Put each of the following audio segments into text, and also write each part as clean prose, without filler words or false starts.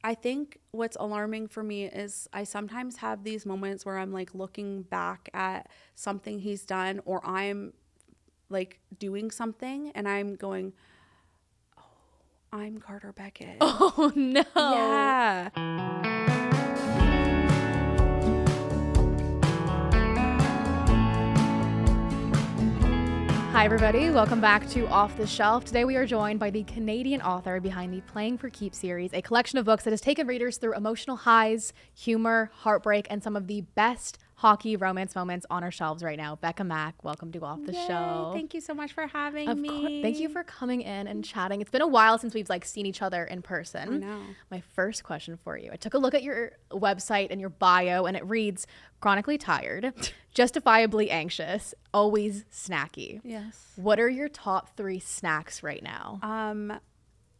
I think what's alarming for me is I sometimes have these moments where I'm like looking back at something he's done, or I'm like doing something and I'm going, oh, I'm Carter Beckett. Oh, no. Yeah. Hi, everybody. Welcome back to Off the Shelf. Today, we are joined by the Canadian author behind the Playing for Keeps series, a collection of books that has taken readers through emotional highs, humor, heartbreak, and some of the best hockey romance moments on our shelves right now. Becka Mack, welcome to Off the Shelf. Thank you so much for having me. Thank you for coming in and chatting. It's been a while since we've seen each other in person. I know. My first question for you. I took a look at your website and your bio, and it reads, chronically tired, justifiably anxious, always snacky. Yes. What are your top 3 snacks right now?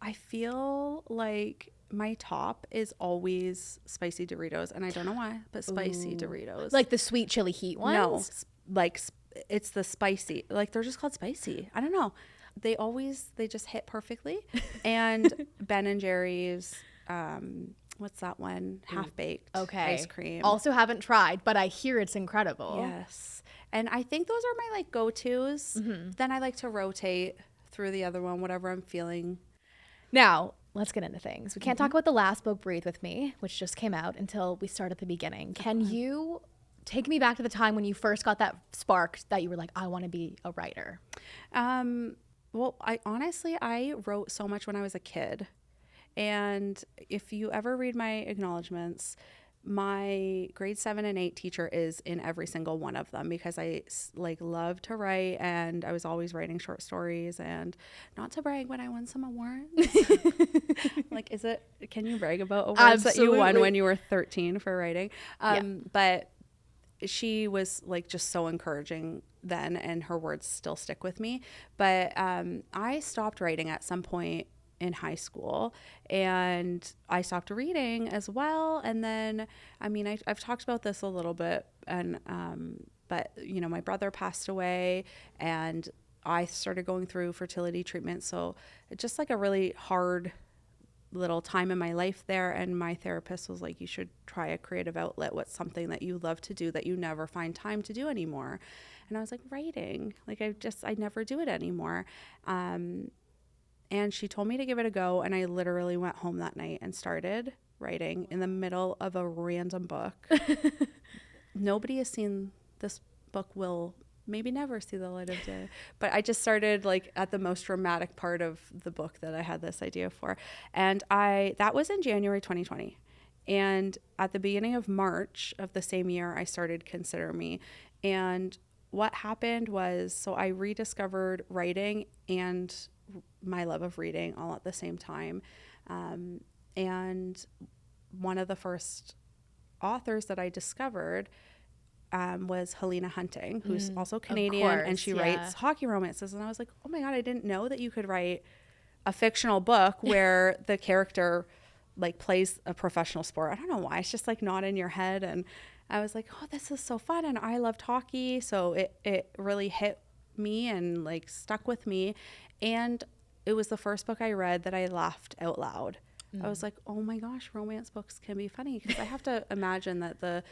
I feel like my top is always spicy Doritos, and I don't know why, but spicy Doritos. Like the sweet chili heat ones? No, like it's the spicy. Like they're just called spicy. I don't know. They just hit perfectly. And Ben and Jerry's, what's that one? Half baked ice cream. Also haven't tried, but I hear it's incredible. Yes. And I think those are my go-tos. Mm-hmm. Then I like to rotate through the other one, whatever I'm feeling. Now, let's get into things. We can't talk about the last book, Breathe With Me, which just came out, until we start at the beginning. Can you take me back to the time when you first got that spark that you were like, I want to be a writer? Well, I wrote so much when I was a kid. And if you ever read my acknowledgements, my grade 7 and 8 teacher is in every single one of them, because I love to write, and I was always writing short stories. And not to brag, but I won some awards. Can you brag about awards that you won when you were 13 for writing? But she was just so encouraging then, and her words still stick with me. But I stopped writing at some point in high school, and I stopped reading as well. And then, I've talked about this a little bit, and but my brother passed away, and I started going through fertility treatment. So it's just a really hard little time in my life there. And my therapist was like, you should try a creative outlet. What's something that you love to do that you never find time to do anymore? And I was like, writing. I never do it anymore. And she told me to give it a go. And I literally went home that night and started writing in the middle of a random book. Nobody has seen this book, will maybe never see the light of day. But I just started at the most dramatic part of the book that I had this idea for. And that was in January 2020. And at the beginning of March of the same year, I started Consider Me. And what happened was, so I rediscovered writing and my love of reading all at the same time. And one of the first authors that I discovered was Helena Hunting, who's also Canadian, and she writes hockey romances. And I was like, oh my God, I didn't know that you could write a fictional book where the character plays a professional sport. I don't know why. It's just not in your head. And I was like, oh, this is so fun. And I loved hockey. So it really hit me and stuck with me. And it was the first book I read that I laughed out loud. I was like, oh my gosh, romance books can be funny. Because I have to imagine that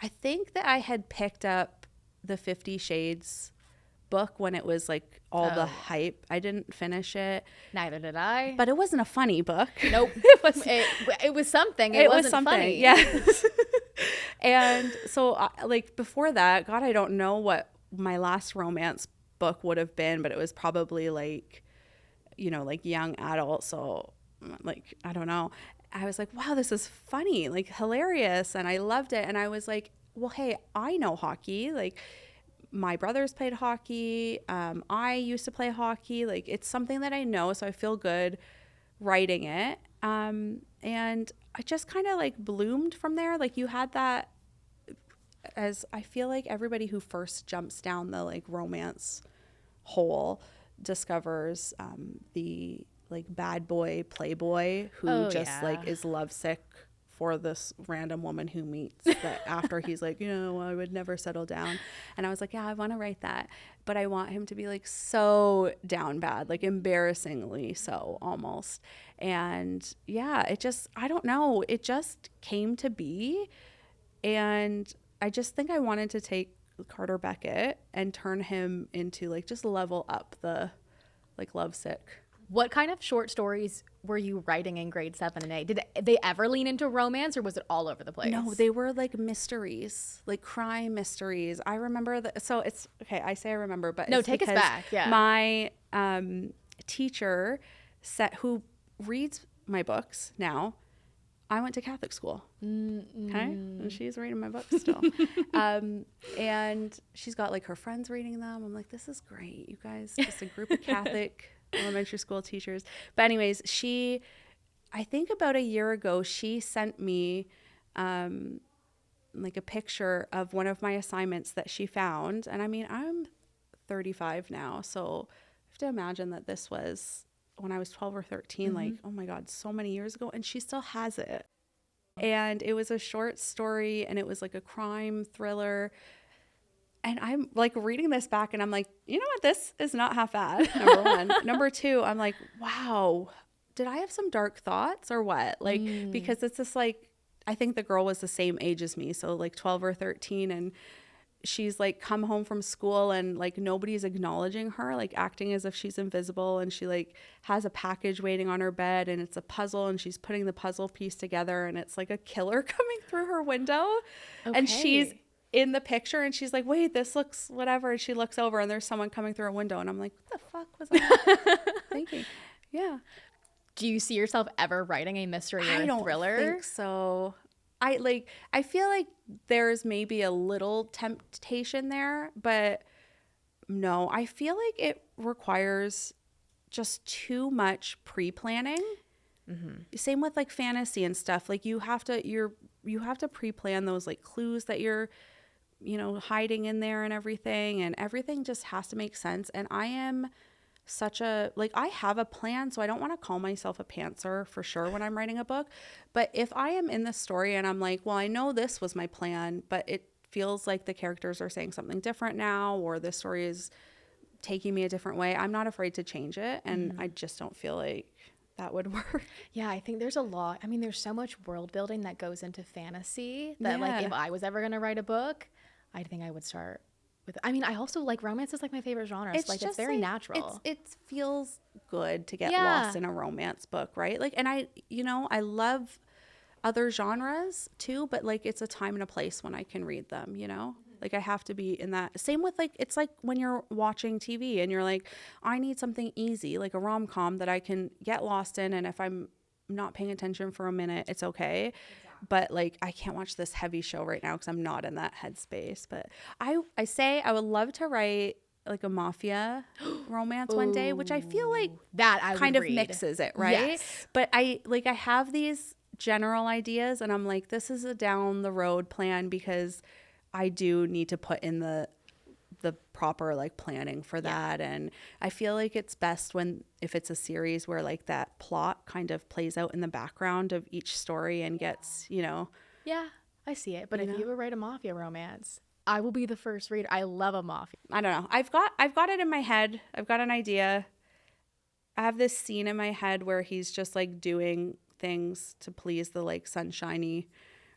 I think that I had picked up the 50 Shades book when it was all the hype. I didn't finish it. Neither did I. But it wasn't a funny book. Nope. it was something. It wasn't something. Funny. Yes. And so before that, God, I don't know what my last romance book would have been, but it was probably young adult. So I don't know. I was like, wow, this is funny, hilarious. And I loved it. And I was like, well, hey, I know hockey. My brothers played hockey. I used to play hockey. It's something that I know. So I feel good writing it. And I just kind of bloomed from there. You had that, as I feel like everybody who first jumps down the romance hole discovers the bad boy playboy who is lovesick for this random woman who meets that after he's like, you know, I would never settle down. And I was like, yeah, I want to write that. But I want him to be like so down bad, like embarrassingly so almost. And yeah, it just, I don't know. It just came to be. And I just think I wanted to take Carter Beckett and turn him into like just level up the like lovesick. What kind of short stories were you writing in grade 7 and 8? Did they ever lean into romance, or was it all over the place? No, they were like mysteries, like crime mysteries. I remember that. So it's okay. I say I remember, but no, it's take us back. Yeah. My teacher who reads my books now. I went to Catholic school. Okay, and she's reading my books still. And she's got like her friends reading them. I'm like, this is great, you guys. Just a group of Catholic elementary school teachers. But anyways, I think about a year ago, she sent me like a picture of one of my assignments that she found. And I mean, I'm 35 now, so I have to imagine that this was when I was 12 or 13, like, oh my God, so many years ago. And she still has it. And it was a short story, and it was like a crime thriller. And I'm like reading this back, and I'm like, you know what? This is not half bad. Number one. Number two, I'm like, wow, did I have some dark thoughts or what? Like, because it's just like, I think the girl was the same age as me. So like 12 or 13. And she's like come home from school, and like nobody's acknowledging her, like acting as if she's invisible. And she like has a package waiting on her bed, and it's a puzzle, and she's putting the puzzle piece together, and it's like a killer coming through her window. Okay. And she's in the picture, and she's like, wait, this looks whatever. And she looks over, and there's someone coming through a window. And I'm like, what the fuck was I thinking? Yeah. Do you see yourself ever writing a mystery or a thriller? I don't think so. I feel like there's maybe a little temptation there, but no, I feel like it requires just too much pre-planning. Same with like fantasy and stuff. Like you have to pre-plan those like clues that you're, you know, hiding in there and everything just has to make sense. And I am I have a plan, so I don't want to call myself a pantser for sure when I'm writing a book. But if I am in the story and I'm like, well, I know this was my plan, but it feels like the characters are saying something different now, or the story is taking me a different way, I'm not afraid to change it. And I just don't feel like that would work. Yeah, I think there's a lot. I mean, there's so much world building that goes into fantasy that like if I was ever going to write a book, I think I would start with, I mean, I also like romance is like my favorite genre. It's like it's very natural. It feels good to get lost in a romance book, right? Like, and I love other genres too, but like it's a time and a place when I can read them, you know? Like I have to be in that. Same with like, it's like when you're watching TV and you're like, I need something easy, like a rom-com that I can get lost in. And if I'm not paying attention for a minute, it's okay. But like, I can't watch this heavy show right now because I'm not in that headspace. But I say I would love to write like a mafia romance one day, which I feel like that I kind of mixes it, right? Yes. But I have these general ideas, and I'm like, this is a down the road plan because I do need to put in the proper like planning for that. And I feel like it's best if it's a series where like that plot kind of plays out in the background of each story and gets, you know. Yeah, I see it. But if you ever write a mafia romance, I will be the first reader. I love a mafia. I don't know. I've got it in my head. I've got an idea. I have this scene in my head where he's just like doing things to please the like sunshiny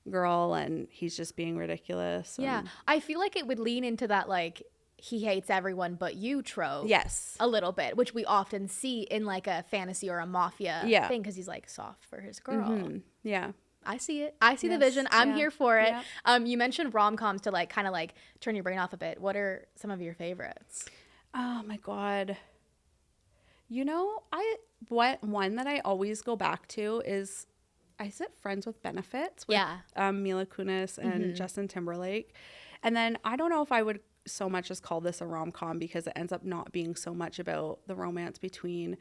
girl, and he's just being ridiculous. Yeah, I feel like it would lean into that like he hates everyone but you trope. Yes, a little bit, which we often see in like a fantasy or a mafia thing, because he's like soft for his girl. Yeah, I see it. I see the vision. I'm here for it. Yeah. You mentioned rom-coms to like kind of like turn your brain off a bit. What are some of your favorites? Oh my God. You know, one that I always go back to is Friends with Benefits with Mila Kunis and Justin Timberlake. And then I don't know if I would so much as call this a rom-com because it ends up not being so much about the romance between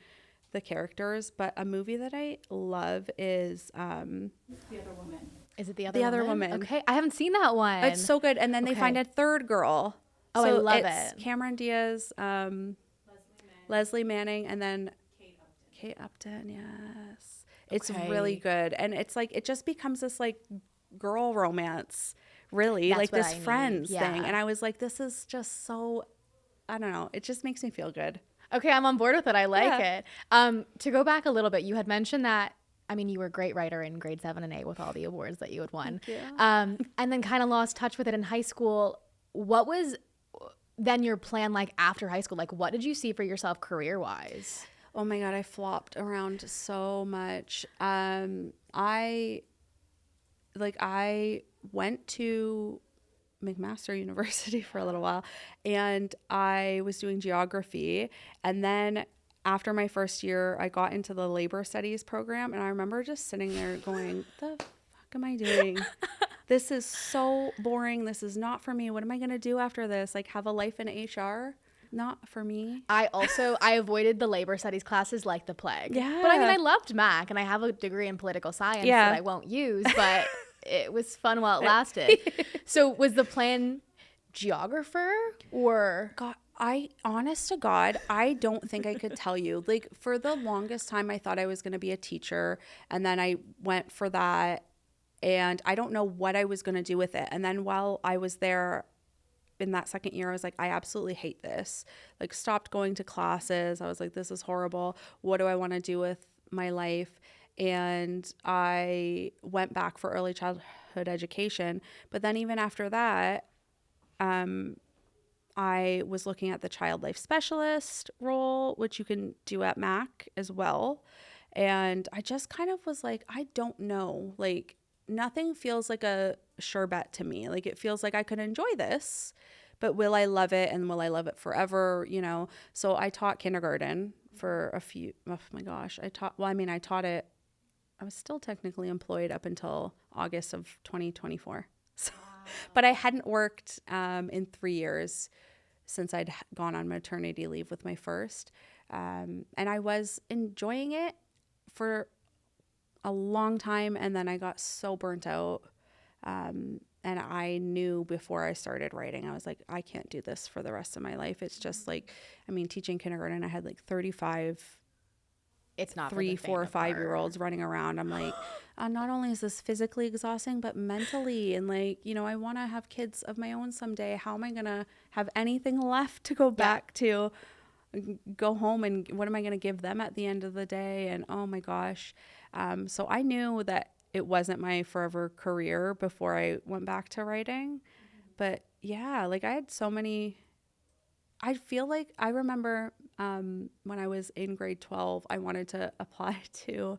the characters. But a movie that I love is The Other Woman. Is it The The Other Woman? Okay, I haven't seen that one. It's so good. And then they find a third girl. Oh, so I love it's it. Cameron Diaz, Leslie Manning, and then Kate Upton. Yes. It's Okay. really good. And it's like, it just becomes this like girl romance, really, That's like what this I need. friends Yeah. thing. And I was like, this is just so, I don't know. It just makes me feel good. Okay, I'm on board with it. I like Yeah. it. To go back a little bit, you had mentioned that, I mean, you were a great writer in grade 7 and 8 with all the awards that you had won. Thank you. And then kind of lost touch with it in high school. What was then your plan like after high school? Like, what did you see for yourself career-wise? Oh my God, I flopped around so much. I went to McMaster University for a little while, and I was doing geography. And then after my first year, I got into the labor studies program, and I remember just sitting there going, the fuck am I doing? This is so boring. This is not for me. What am I going to do after this? Like, have a life in HR? Not for me. I avoided the labor studies classes like the plague. Yeah. But I mean, I loved Mac, and I have a degree in political science Yeah. that I won't use, but it was fun while it lasted. So was the plan geographer or? God, honest to God, I don't think I could tell you. Like, for the longest time, I thought I was going to be a teacher, and then I went for that, and I don't know what I was going to do with it. And then while I was there in that second year, I was like, I absolutely hate this. Like, stopped going to classes. I was like, this is horrible. What do I want to do with my life? And I went back for early childhood education. But then even after that, I was looking at the child life specialist role, which you can do at Mac as well. And I just kind of was like, I don't know. Like, nothing feels like a sure bet to me. Like, it feels like I could enjoy this, but will I love it, and will I love it forever? You know? So I taught kindergarten for oh my gosh. I taught it. I was still technically employed up until August of 2024. So, but I hadn't worked in 3 years since I'd gone on maternity leave with my first. And I was enjoying it for a long time, and then I got so burnt out. And I knew before I started writing, I was like, I can't do this for the rest of my life. It's just like, I mean, teaching kindergarten, I had like 35 It's not 3, 4, 5-year-olds running around. I'm like, not only is this physically exhausting, but mentally, and like, you know, I want to have kids of my own someday. How am I going to have anything left to go back to, go home, and what am I going to give them at the end of the day? And oh my gosh. So I knew that it wasn't my forever career before I went back to writing. But yeah, like I had so many, I feel like I remember when I was in grade 12, I wanted to apply to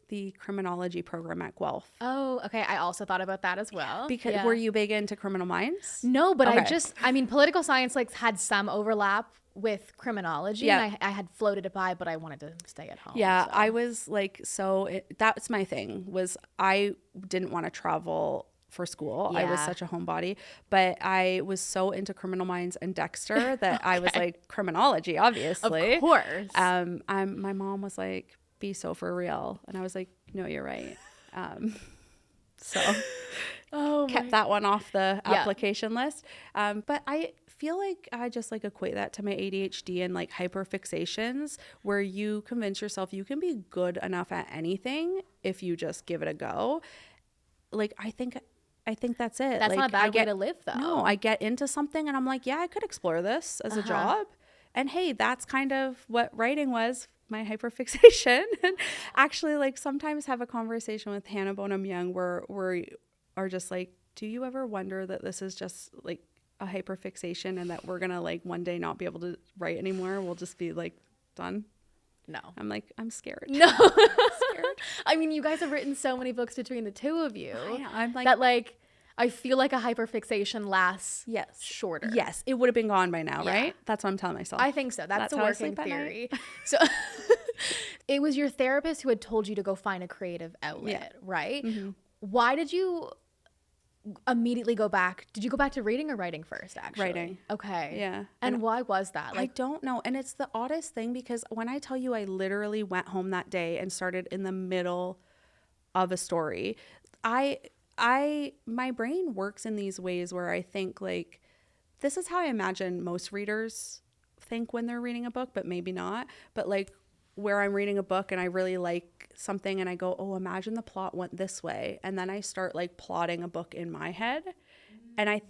the criminology program at Guelph. Oh, okay. I also thought about that as well. Because were you big into Criminal Minds? No, but Okay. I mean, political science like had some overlap with criminology, Yeah. and I had floated it by, but I wanted to stay at home. Yeah, so. I was like, that's my thing, was I didn't want to travel for school. I was Yeah. such a homebody, but I was so into Criminal Minds and Dexter that I was like, criminology, obviously. Of course. My mom was like, be so for real. And I was like, no, you're right. So kept that one off the application list. But I feel like I just like equate that to my ADHD and like hyper-fixations, where you convince yourself you can be good enough at anything if you just give it a go. Like, I think that's it. That's like, not a bad way to live, though. No, I get into something and I'm like, yeah, I could explore this as a job. And hey, that's kind of what writing was, my hyperfixation. And actually, like, sometimes have a conversation with Hannah Bonham Young where we are just like, do you ever wonder that this is just like a hyperfixation, and that we're gonna like one day not be able to write anymore? We'll just be like done. No. I'm like, I'm scared. No. Scared. I mean, you guys have written so many books between the two of you. I know, I'm like, that like I feel like a hyperfixation lasts shorter. Yes, it would have been gone by now, Yeah. right? That's what I'm telling myself. I think so. That's the how I working sleep at night. theory. So it was your therapist who had told you to go find a creative outlet, right? Mm-hmm. Why did you immediately go back? Did you go back to reading or writing first, actually? Writing. Okay. Yeah. And why was that? I don't know. And it's the oddest thing, because when I tell you I literally went home that day and started in the middle of a story, my brain works in these ways where I think like, this is how I imagine most readers think when they're reading a book, but maybe not. But like, where I'm reading a book and I really like something and I go, oh, imagine the plot went this way. And then I start like plotting a book in my head. And I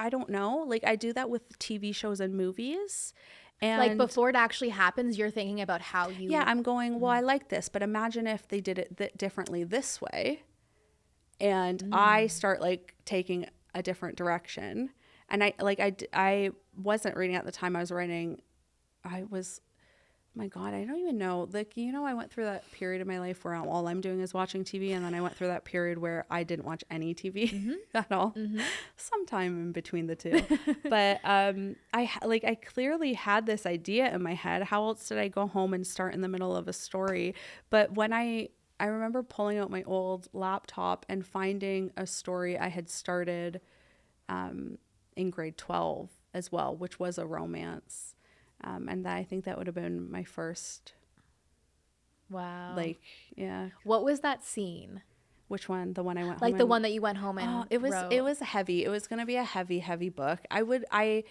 don't know, like I do that with TV shows and movies. And Like before it actually happens, you're thinking about how you. yeah, I'm going, well, I like this, but imagine if they did it differently this way. And I start like taking a different direction. And I wasn't reading at the time I was writing. My God, I don't even know. Like, I went through that period of my life where all I'm doing is watching TV. And then I went through that period where I didn't watch any TV at all, sometime in between the two. But I clearly had this idea in my head. How else did I go home and start in the middle of a story? But when I remember pulling out my old laptop and finding a story I had started in grade 12 as well, which was a romance. And I think that would have been my first. Wow. Like, yeah. What was that scene? Which one? The one I went home. Like the one that you went home and wrote? It was heavy. It was going to be a heavy book. I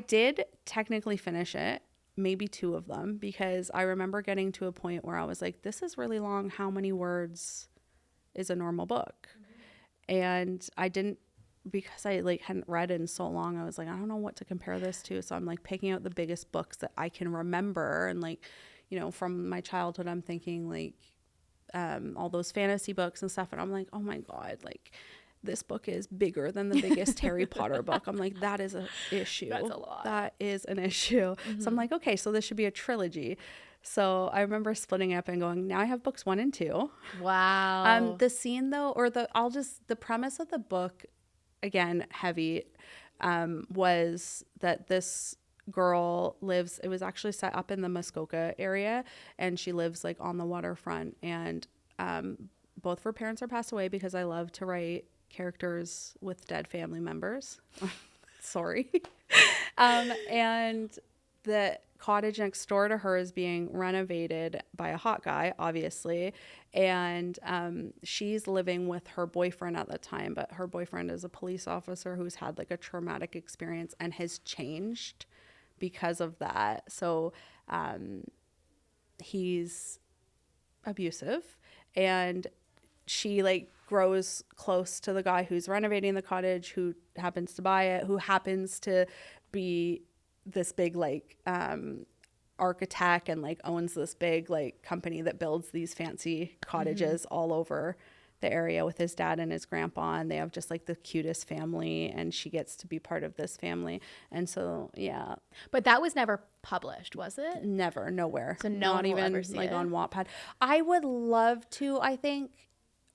did technically finish it, maybe 2 of them, because I remember getting to a point where I was like, this is really long. How many words is a normal book? And I didn't, because I like hadn't read in so long, I was like, I don't know what to compare this to. So I'm like picking out the biggest books that I can remember. And like, from my childhood, I'm thinking like all those fantasy books and stuff. And I'm like, oh my God, like this book is bigger than the biggest Harry Potter book. I'm like, that is an issue. That's a lot. That is an issue. So I'm like, okay, so this should be a trilogy. So I remember splitting up and going, now I have books 1 and 2. Wow. The scene though, or the premise of the book, again, heavy, was that this girl lives, it was actually set up in the Muskoka area, and she lives like on the waterfront, and both of her parents are passed away, because I love to write characters with dead family members. Sorry. And the cottage next door to her is being renovated by a hot guy, obviously. And she's living with her boyfriend at the time, but her boyfriend is a police officer who's had like a traumatic experience and has changed because of that. So he's abusive, and she like grows close to the guy who's renovating the cottage, who happens to buy it, who happens to be this big like architect and like owns this big like company that builds these fancy cottages all over the area with his dad and his grandpa, and they have just like the cutest family, and she gets to be part of this family. And so yeah, but that was never published, was it? never, nowhere. So no not one will even ever see like it? on Wattpad. I would love to, I think,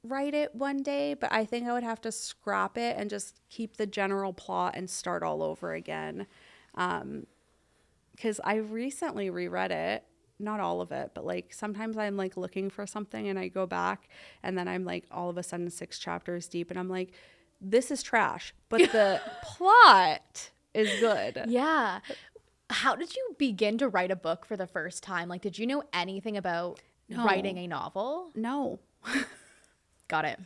write it one day, but I think I would have to scrap it and just keep the general plot and start all over again. Because I recently reread it, not all of it, but like sometimes I'm like looking for something and I go back, and then I'm like all of a sudden 6 chapters deep, and I'm like, this is trash, but the plot is good. Yeah. How did you begin to write a book for the first time? Like, did you know anything about writing a novel? No. Got it.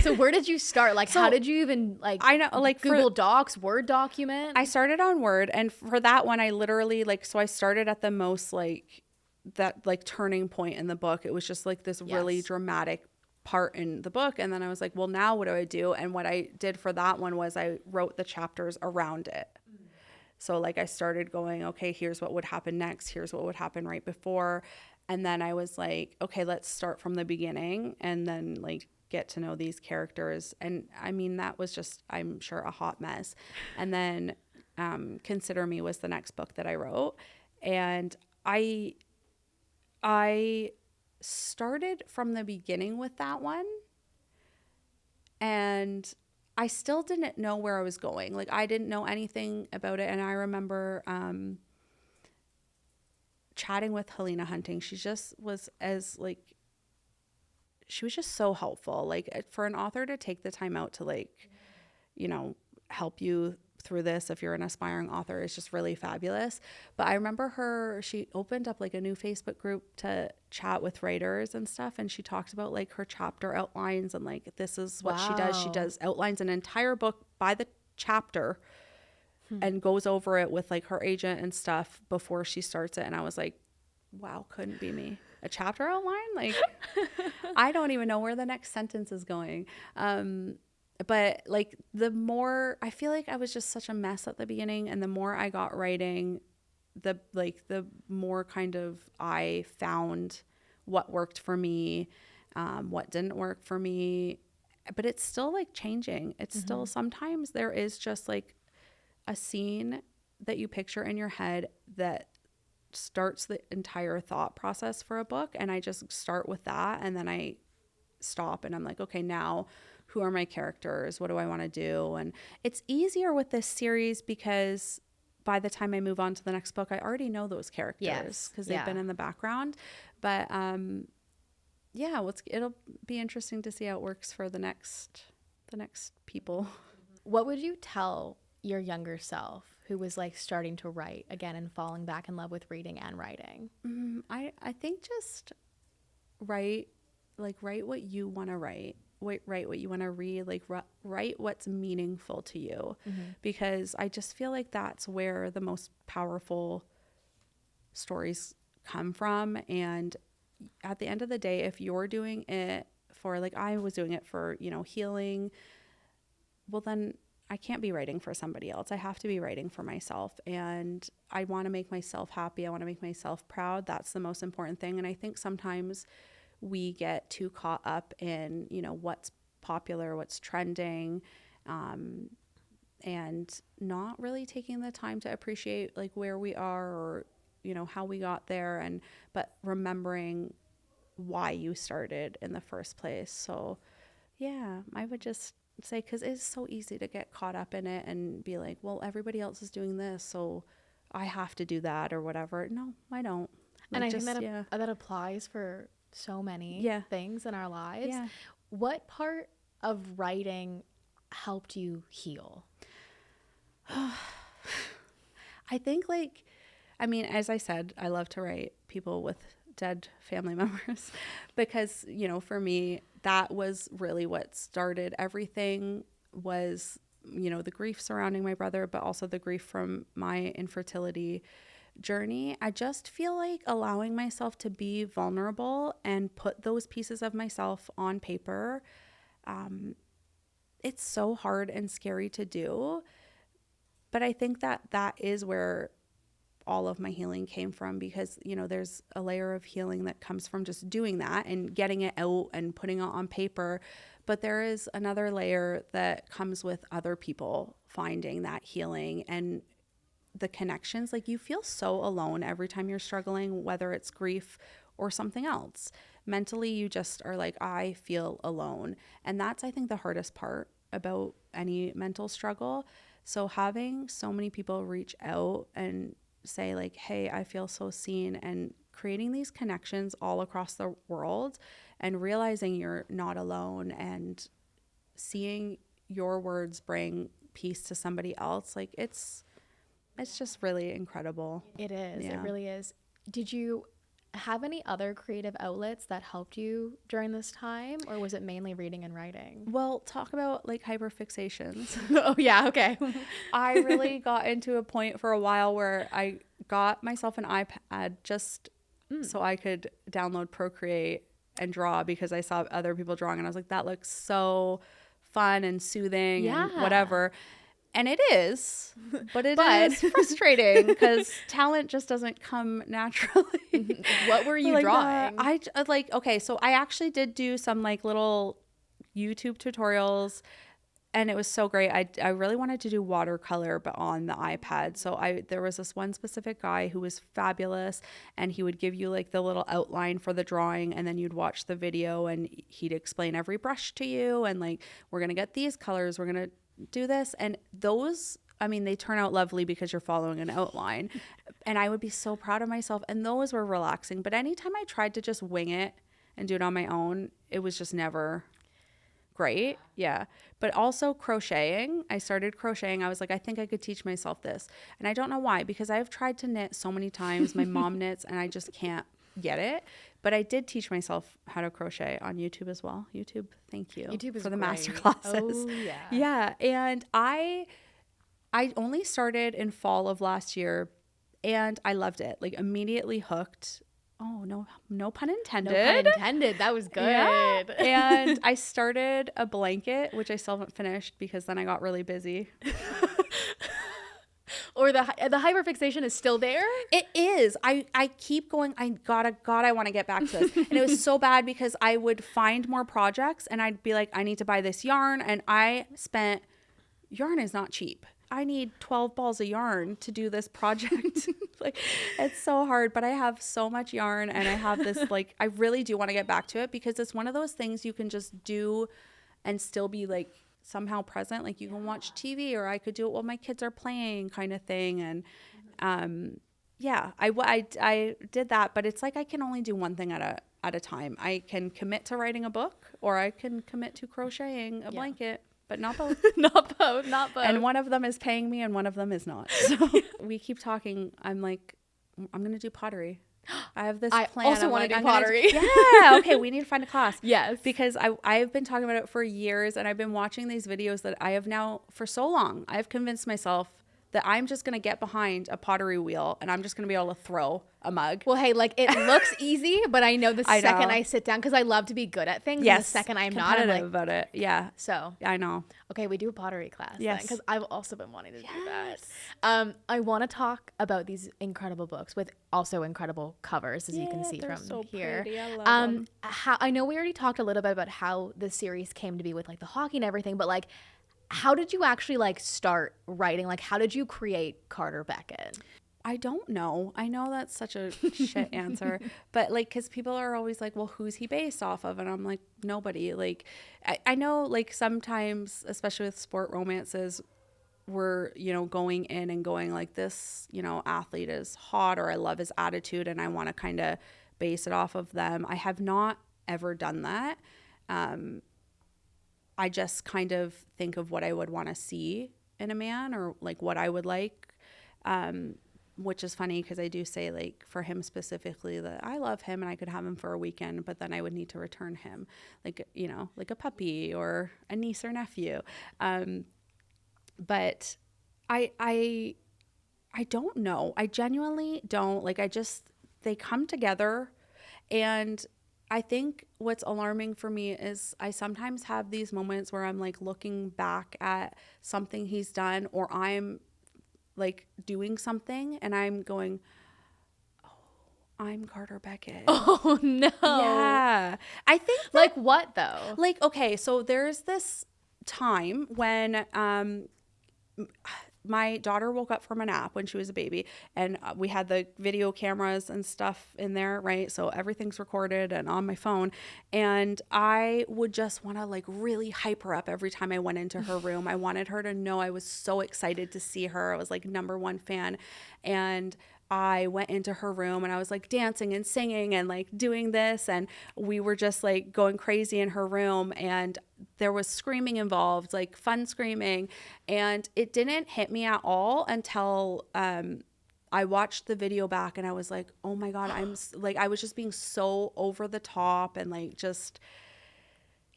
So where did you start? Like, how did you even like, I know, like Google Docs, Word document? I started on Word, and for that one, I literally like, so I started at the most like that like turning point in the book. It was just like this really dramatic part in the book. And then I was like, well, now what do I do? And what I did for that one was I wrote the chapters around it. So like I started going, okay, here's what would happen next. Here's what would happen right before. And then I was like, okay, let's start from the beginning and then like get to know these characters. And I mean, that was just, I'm sure, a hot mess. And then Consider Me was the next book that I wrote. And I started from the beginning with that one. And I still didn't know where I was going. Like, I didn't know anything about it. And I remember chatting with Helena Hunting. She just was she was just so helpful. Like, for an author to take the time out to like, you know, help you through this if you're an aspiring author is just really fabulous. But I remember she opened up like a new Facebook group to chat with writers and stuff, and she talked about like her chapter outlines and like this is what she does. She does outlines an entire book by the chapter and goes over it with like her agent and stuff before she starts it. And I was like, wow, couldn't be me. A chapter outline? Like, I don't even know where the next sentence is going. But like the more, I feel like I was just such a mess at the beginning, and the more I got writing, the more kind of I found what worked for me, what didn't work for me. But it's still like changing. It's still, sometimes there is just like a scene that you picture in your head that starts the entire thought process for a book, and I just start with that, and then I stop and I'm like, okay, now who are my characters? What do I want to do? And it's easier with this series because by the time I move on to the next book, I already know those characters because they've been in the background. But yeah, it'll be interesting to see how it works for the next people. What would you tell your younger self who was like starting to write again and falling back in love with reading and writing? I think just write what you want to write. Write what you want to read, like write what's meaningful to you, because I just feel like that's where the most powerful stories come from. And at the end of the day, if you're doing it for, like I was doing it for, healing, well then I can't be writing for somebody else. I have to be writing for myself, and I want to make myself happy. I want to make myself proud. That's the most important thing. And I think sometimes we get too caught up in, what's popular, what's trending, and not really taking the time to appreciate like where we are, or, how we got there, but remembering why you started in the first place. So yeah, I would just say, because it's so easy to get caught up in it and be like, well, everybody else is doing this, so I have to do that or whatever. No, I don't. And I think that applies for so many things in our lives. Yeah. What part of writing helped you heal? I think as I said, I love to write people with dead family members because, for me, that was really what started everything. Was, the grief surrounding my brother, but also the grief from my infertility journey. I just feel like allowing myself to be vulnerable and put those pieces of myself on paper, it's so hard and scary to do, but I think that is where all of my healing came from, because there's a layer of healing that comes from just doing that and getting it out and putting it on paper, but there is another layer that comes with other people finding that healing and the connections. Like, you feel so alone every time you're struggling, whether it's grief or something else. Mentally, you just are like, I feel alone. And that's, I think, the hardest part about any mental struggle. So having so many people reach out and say like, hey, I feel so seen, and creating these connections all across the world and realizing you're not alone and seeing your words bring peace to somebody else, like it's just really incredible. It is. Yeah. It really is. Did you have any other creative outlets that helped you during this time, or was it mainly reading and writing? Well, talk about like hyper-fixations. Oh yeah, okay. I really got into a point for a while where I got myself an iPad just so I could download Procreate and draw, because I saw other people drawing and I was like, that looks so fun and soothing and whatever. And it is, but it is frustrating because talent just doesn't come naturally. What were you drawing? Okay, so I actually did do some like little YouTube tutorials, and it was so great. I really wanted to do watercolor, but on the iPad. So there was this one specific guy who was fabulous, and he would give you like the little outline for the drawing, and then you'd watch the video and he'd explain every brush to you, and like, we're going to get these colors, we're going to do this. And those, I mean, they turn out lovely because you're following an outline, and I would be so proud of myself, and those were relaxing. But anytime I tried to just wing it and do it on my own, it was just never great. Yeah. But also crocheting. I started crocheting. I was like, I think I could teach myself this, and I don't know why, because I've tried to knit so many times. My mom knits and I just can't get it. But I did teach myself how to crochet on YouTube as well. YouTube, thank you. YouTube is for the great. master classes. Oh yeah. Yeah. And I only started in fall of last year, and I loved it. Like, immediately hooked. Oh, no pun intended. No pun intended. That was good. Yeah. And I started a blanket, which I still haven't finished because then I got really busy. Or the hyperfixation is still there? It is. I keep going, I want to get back to this. And it was so bad because I would find more projects and I'd be like, I need to buy this yarn. And yarn is not cheap. I need 12 balls of yarn to do this project. Like, it's so hard, but I have so much yarn and I have this, like, I really do want to get back to it because it's one of those things you can just do and still be like somehow present. Like you can watch TV, or I could do it while my kids are playing, kind of thing. And yeah, I did that, but it's like I can only do one thing at a time. I can commit to writing a book, or I can commit to crocheting a blanket. But not both. Not both. And one of them is paying me and one of them is not. So we keep talking. I'm like, I'm going to do pottery. I have this plan. I also want to do pottery. Yeah. Okay. We need to find a class. Yes. Because I've been talking about it for years, and I've been watching these videos that I have now for so long. I've convinced myself that I'm just going to get behind a pottery wheel and I'm just going to be able to throw a mug. Well, hey, like it looks easy, but I know second I sit down, because I love to be good at things. Yes. And the second I'm not, I'm like, about it. Yeah. So I know. Okay, we do a pottery class. Yes. Because I've also been wanting to do that. I want to talk about these incredible books with also incredible covers, as you can see from so here. Pretty. I love them. I know we already talked a little bit about how the series came to be with like the hockey and everything, but like, how did you actually like start writing? Like, how did you create Carter Beckett? I don't know. I know that's such a shit answer, but like, cause people are always like, well, who's he based off of? And I'm like, nobody. Like, I know like sometimes, especially with sport romances, we're, going in and going like this, athlete is hot, or I love his attitude and I want to kind of base it off of them. I have not ever done that. I just kind of think of what I would want to see in a man, or like what I would like, which is funny because I do say like for him specifically that I love him and I could have him for a weekend, but then I would need to return him like, like a puppy or a niece or nephew. But I don't know. I genuinely don't. Like, they come together, and I think what's alarming for me is I sometimes have these moments where I'm like looking back at something he's done, or I'm like doing something and I'm going, oh, I'm Carter Beckett. Oh no. Yeah. I think like what though? Like, okay, so there's this time when my daughter woke up from a nap when she was a baby, and we had the video cameras and stuff in there, right? So everything's recorded and on my phone. And I would just want to like really hype her up every time I went into her room. I wanted her to know I was so excited to see her. I was like #1 fan. And I went into her room and I was like dancing and singing and like doing this, and we were just like going crazy in her room, and there was screaming involved, like fun screaming, and it didn't hit me at all until I watched the video back and I was like, oh my God, I was just being so over the top and like just,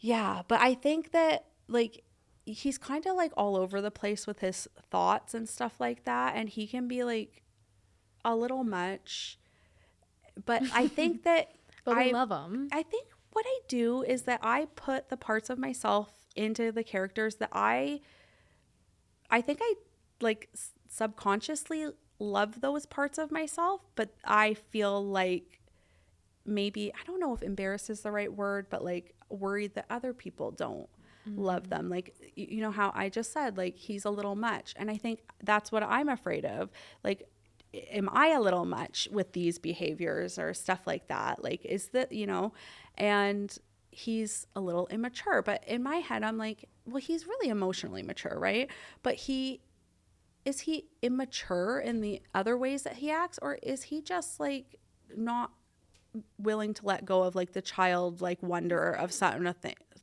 yeah. But I think that like he's kind of like all over the place with his thoughts and stuff like that, and he can be like a little much, but I think that but we love him. I think what I do is that I put the parts of myself into the characters that I think I like subconsciously love those parts of myself, but I feel like maybe, I don't know if embarrassed is the right word, but like worried that other people don't love them. Like, you know how I just said, like, he's a little much. And I think that's what I'm afraid of. Like, am I a little much with these behaviors or stuff like that? Like, is that, and he's a little immature. But in my head, I'm like, well, he's really emotionally mature, right? But is he immature in the other ways that he acts? Or is he just like not willing to let go of like the child like wonder of certain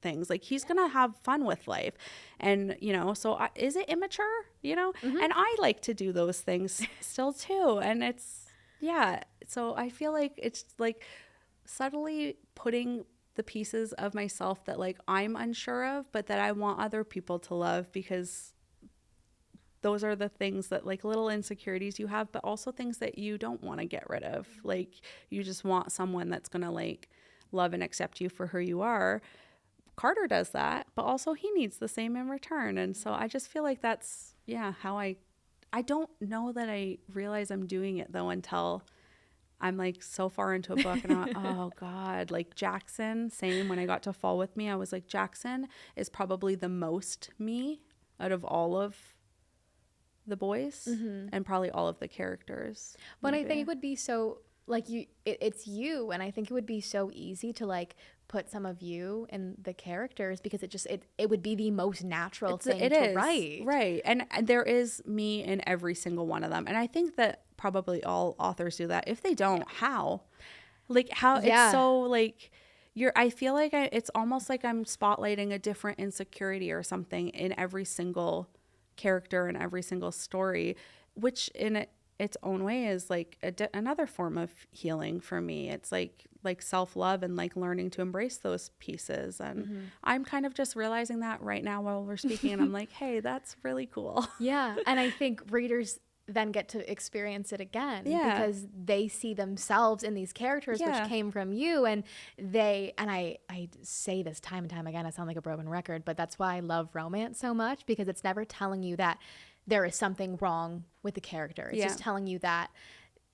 things? Like, he's gonna have fun with life, and so is it immature? And I like to do those things still too, and it's, yeah, so I feel like it's like subtly putting the pieces of myself that like I'm unsure of, but that I want other people to love, because those are the things that like little insecurities you have, but also things that you don't want to get rid of. Like you just want someone that's going to like love and accept you for who you are. Carter does that, but also he needs the same in return. And so I just feel like that's, how I don't know that I realize I'm doing it though until I'm like so far into a book and I'm like, oh God, like Jackson, same. When I got to Fall With Me, I was like, Jackson is probably the most me out of all of the boys and probably all of the characters. But I think it would be so like it's you, and I think it would be so easy to like put some of you in the characters because it would be the most natural thing to write. Right. And there is me in every single one of them. And I think that probably all authors do that. If they don't, how? Like how it's so like I feel like it's almost like I'm spotlighting a different insecurity or something in every single character and every single story, which in its own way is like another form of healing for me. It's like self-love and like learning to embrace those pieces. And I'm kind of just realizing that right now while we're speaking, and I'm like, hey, that's really cool. Yeah. And I think readers then get to experience it again because they see themselves in these characters which came from you, and I say this time and time again, I sound like a broken record, but that's why I love romance so much, because it's never telling you that there is something wrong with the character. It's just telling you that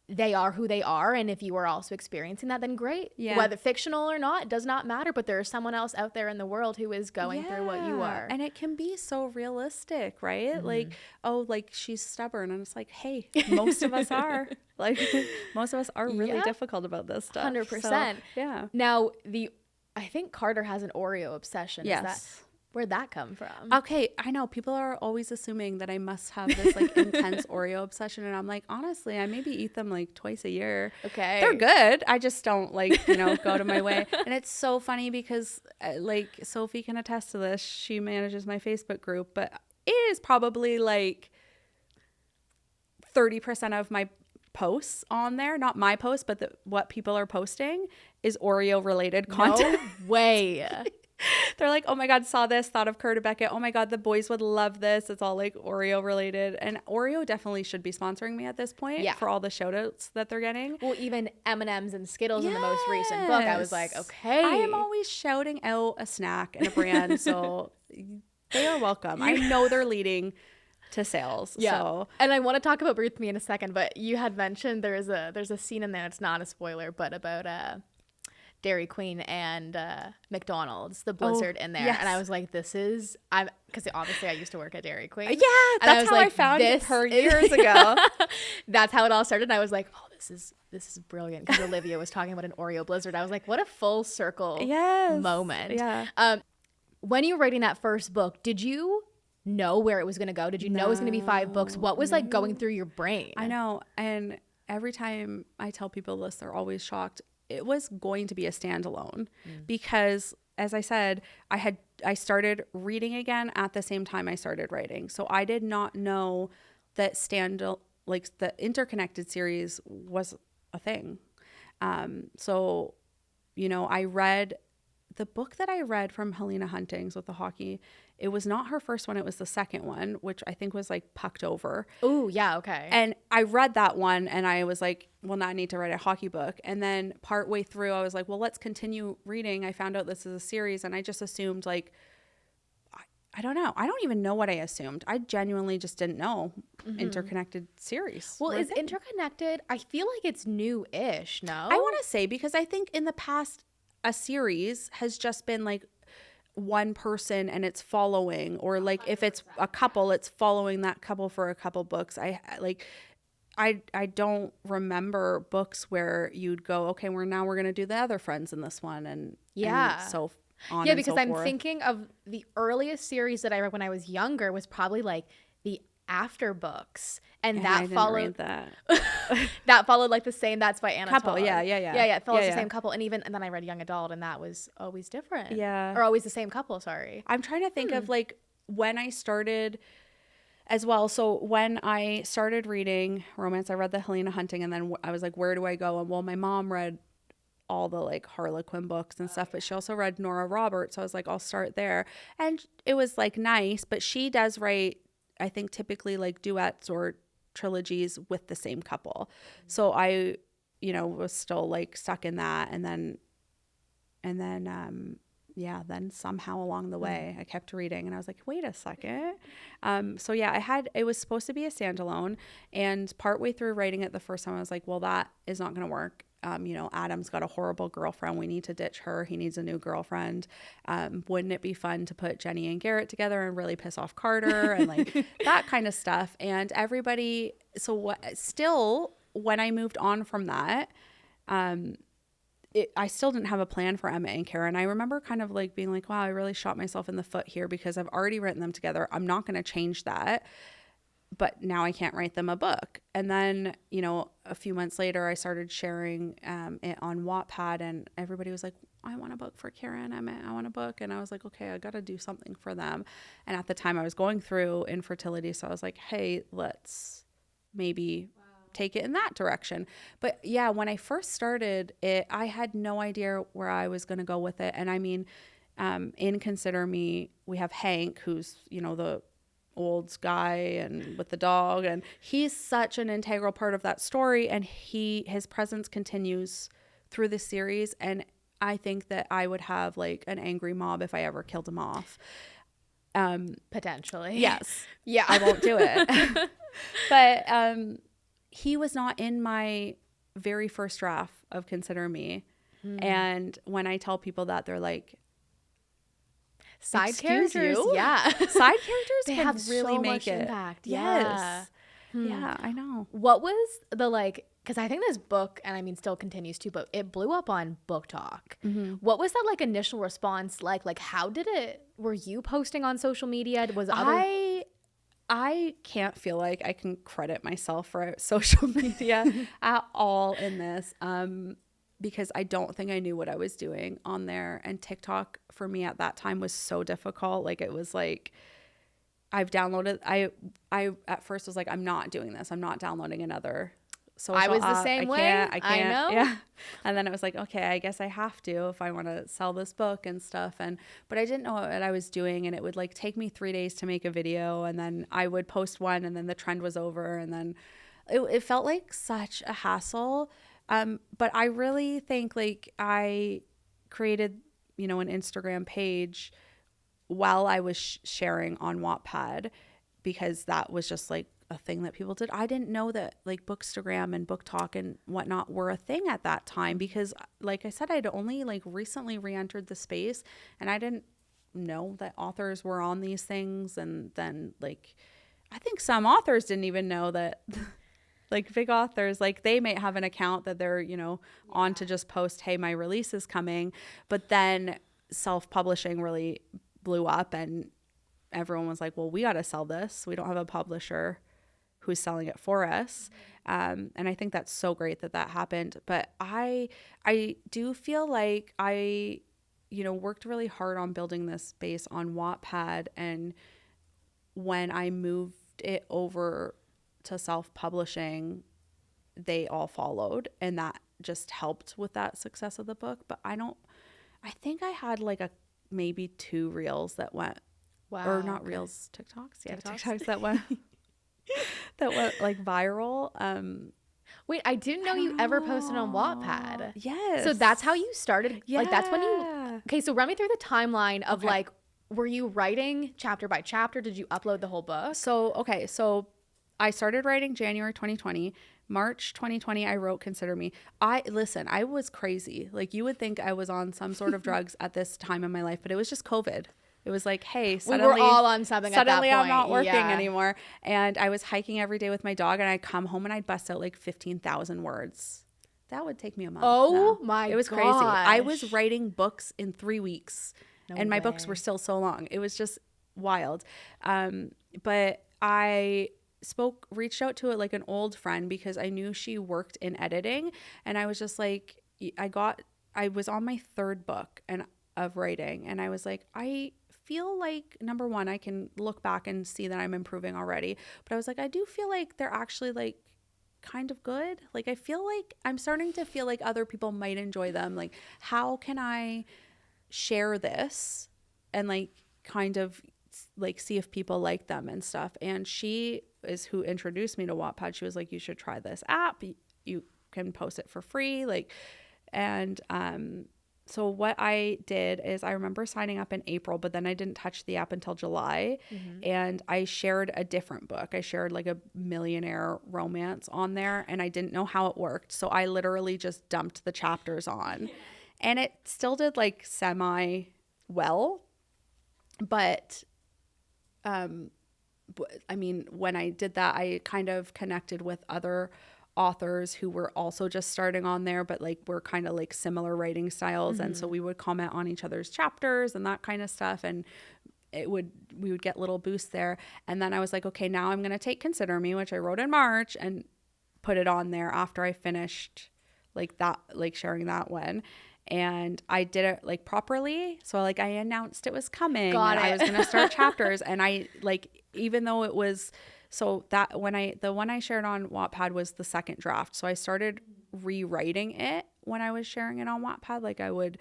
they are who they are, and if you are also experiencing that, then great. Whether fictional or not, it does not matter, but there is someone else out there in the world who is going through what you are. And it can be so realistic, right? Like, oh, like she's stubborn, and it's like, hey, most of us are. Like most of us are really difficult about this stuff. 100%. So, yeah. Now I think Carter has an Oreo obsession. Yes. Where'd that come from? Okay, I know people are always assuming that I must have this like intense Oreo obsession, and I'm like, honestly, I maybe eat them like twice a year. Okay, they're good. I just don't like go to my way. And it's so funny because like Sophie can attest to this. She manages my Facebook group, but it is probably like 30% of my posts on there, not my posts, but what people are posting is Oreo related content. No way. They're like, oh my God, saw this, thought of Kurt Beckett. Oh my God, the boys would love this. It's all like Oreo related. And Oreo definitely should be sponsoring me at this point for all the shout outs that they're getting. Well, even M&M's and Skittles in the most recent book. I was like, okay. I am always shouting out a snack and a brand. So they are welcome. I know they're leading to sales. Yeah. So. And I want to talk about Ruth Me in a second, but you had mentioned there's a scene in there, it's not a spoiler, but about Dairy Queen and McDonald's, the blizzard in there. And I was like, because obviously I used to work at Dairy Queen. Yeah, that's how I found her years ago. That's how it all started. And I was like, oh, this is brilliant, because Olivia was talking about an Oreo blizzard. I was like, what a full circle moment. Yeah. When you were writing that first book, did you know where it was going to go? Did you know it was going to be 5 books? What was like going through your brain? I know. And every time I tell people this, they're always shocked. It was going to be a standalone because, as I said, I started reading again at the same time I started writing. So I did not know that the interconnected series was a thing. So, I read the book that I read from Helena Hunting's with the hockey. It was not her first one. It was the second one, which I think was like Pucked Over. Oh, yeah. Okay. And I read that one and I was like, well, now I need to write a hockey book. And then partway through, I was like, well, let's continue reading. I found out this is a series and I just assumed like, I don't know. I don't even know what I assumed. I genuinely just didn't know interconnected series. Well, is interconnected, I feel like it's new-ish, no? I want to say, because I think in the past, a series has just been like one person and it's following, or like if it's a couple, it's following that couple for a couple books. I don't remember books where you'd go, okay, we're going to do the other friends in this one. And so on. Yeah, because I'm thinking of the earliest series that I read when I was younger was probably like the After books, and that followed that followed like the same. That's by Anna couple. Todd. Yeah. It follows the same couple, and then I read Young Adult, and that was always different. Yeah, or always the same couple. Sorry, I'm trying to think of like when I started as well. So when I started reading romance, I read the Helena Hunting, and then I was like, where do I go? And well, my mom read all the like Harlequin books and stuff, but she also read Nora Roberts. So I was like, I'll start there, and it was like nice. But she does write I think typically like duets or trilogies with the same couple. So I, was still like stuck in that. And then then somehow along the way I kept reading and I was like, wait a second. So yeah, it was supposed to be a standalone, and partway through writing it the first time I was like, well, that is not going to work. Adam's got a horrible girlfriend. We need to ditch her. He needs a new girlfriend. Wouldn't it be fun to put Jenny and Garrett together and really piss off Carter and like that kind of stuff? And everybody, still, when I moved on from that, I still didn't have a plan for Emma and Karen. I remember kind of like being like, wow, I really shot myself in the foot here because I've already written them together. I'm not going to change that. But now I can't write them a book. And then, a few months later, I started sharing it on Wattpad, and everybody was like, I want a book for Karen, Emma, I want a book. And I was like, okay, I got to do something for them. And at the time I was going through infertility. So I was like, hey, let's maybe take it in that direction. But yeah, when I first started it, I had no idea where I was going to go with it. And I mean, in Consider Me, we have Hank, who's, the old guy and with the dog, and he's such an integral part of that story, and his presence continues through the series. And I think that I would have like an angry mob if I ever killed him off. Potentially. Yes. Yeah. I won't do it. But he was not in my very first draft of Consider Me. And when I tell people that, they're like, side excuse characters, you? yeah. Side characters They can have really so make much it. impact. Yes. Yeah. Yeah, I know. What was the because I think this book, and I mean still continues to, but it blew up on Book Talk. What was that like initial response like? Like, how did it, were you posting on social media? Was it I can't feel like I can credit myself for social media at all in this, because I don't think I knew what I was doing on there. And TikTok for me at that time was so difficult. Like, it was like, I've downloaded, I at first was like, I'm not doing this. I'm not downloading another social I was the app. same way. I can't. I know. Yeah. And then it was like, okay, I guess I have to if I want to sell this book and stuff. But I didn't know what I was doing. And it would like take me 3 days to make a video. And then I would post one, and then the trend was over. And then it felt like such a hassle. But I really think like I created, an Instagram page while I was sharing on Wattpad, because that was just like a thing that people did. I didn't know that like Bookstagram and Book Talk and whatnot were a thing at that time, because like I said, I'd only like recently re-entered the space, and I didn't know that authors were on these things. And then like, I think some authors didn't even know that like big authors, like they may have an account that they're, on to just post, hey, my release is coming. But then self-publishing really blew up, and everyone was like, well, we got to sell this. We don't have a publisher who's selling it for us. And I think that's so great that happened. But I do feel like I, worked really hard on building this space on Wattpad. And when I moved it over to self-publishing, they all followed, and that just helped with that success of the book. But I think I had like maybe 2 reels that went, or not reels, TikToks. Yeah, TikToks that went like viral. Wait, I didn't know you ever posted on Wattpad. Yes. So that's how you started. Yeah. Like, that's when you, okay, so run me through the timeline of like, were you writing chapter by chapter? Did you upload the whole book? So I started writing January 2020. March 2020, I wrote Consider Me. I was crazy. Like, you would think I was on some sort of drugs at this time in my life, but it was just COVID. It was like, hey, suddenly we were all on something at that point. I'm not working anymore. And I was hiking every day with my dog, and I'd come home and I'd bust out like 15,000 words. That would take me a month. Oh my God. It was crazy. I was writing books in 3 weeks, and my books were still so long. It was just wild. But I reached out to it like an old friend, because I knew she worked in editing, and I was just like, I was on my 3rd book of writing, and I was like, I feel like, number one, I can look back and see that I'm improving already, but I was like, I do feel like they're actually like kind of good. Like, I feel like I'm starting to feel like other people might enjoy them. Like, how can I share this and like kind of like see if people like them and stuff. And she is who introduced me to Wattpad. She was like, you should try this app. You can post it for free. Like, and so what I did is I remember signing up in April, but then I didn't touch the app until July. And I shared a different book. I shared like a millionaire romance on there, and I didn't know how it worked. So I literally just dumped the chapters on, and it still did like semi well. But I mean, when I did that, I kind of connected with other authors who were also just starting on there, but like we're kind of like similar writing styles. And so we would comment on each other's chapters and that kind of stuff. And we would get little boosts there. And then I was like, okay, now I'm going to take Consider Me, which I wrote in March, and put it on there after I finished like that, like sharing that one. And I did it like properly. So like I announced it was coming. Got and it. I was going to start chapters. And I like, even though it was, so that the one I shared on Wattpad was the second draft. So I started rewriting it when I was sharing it on Wattpad. Like I would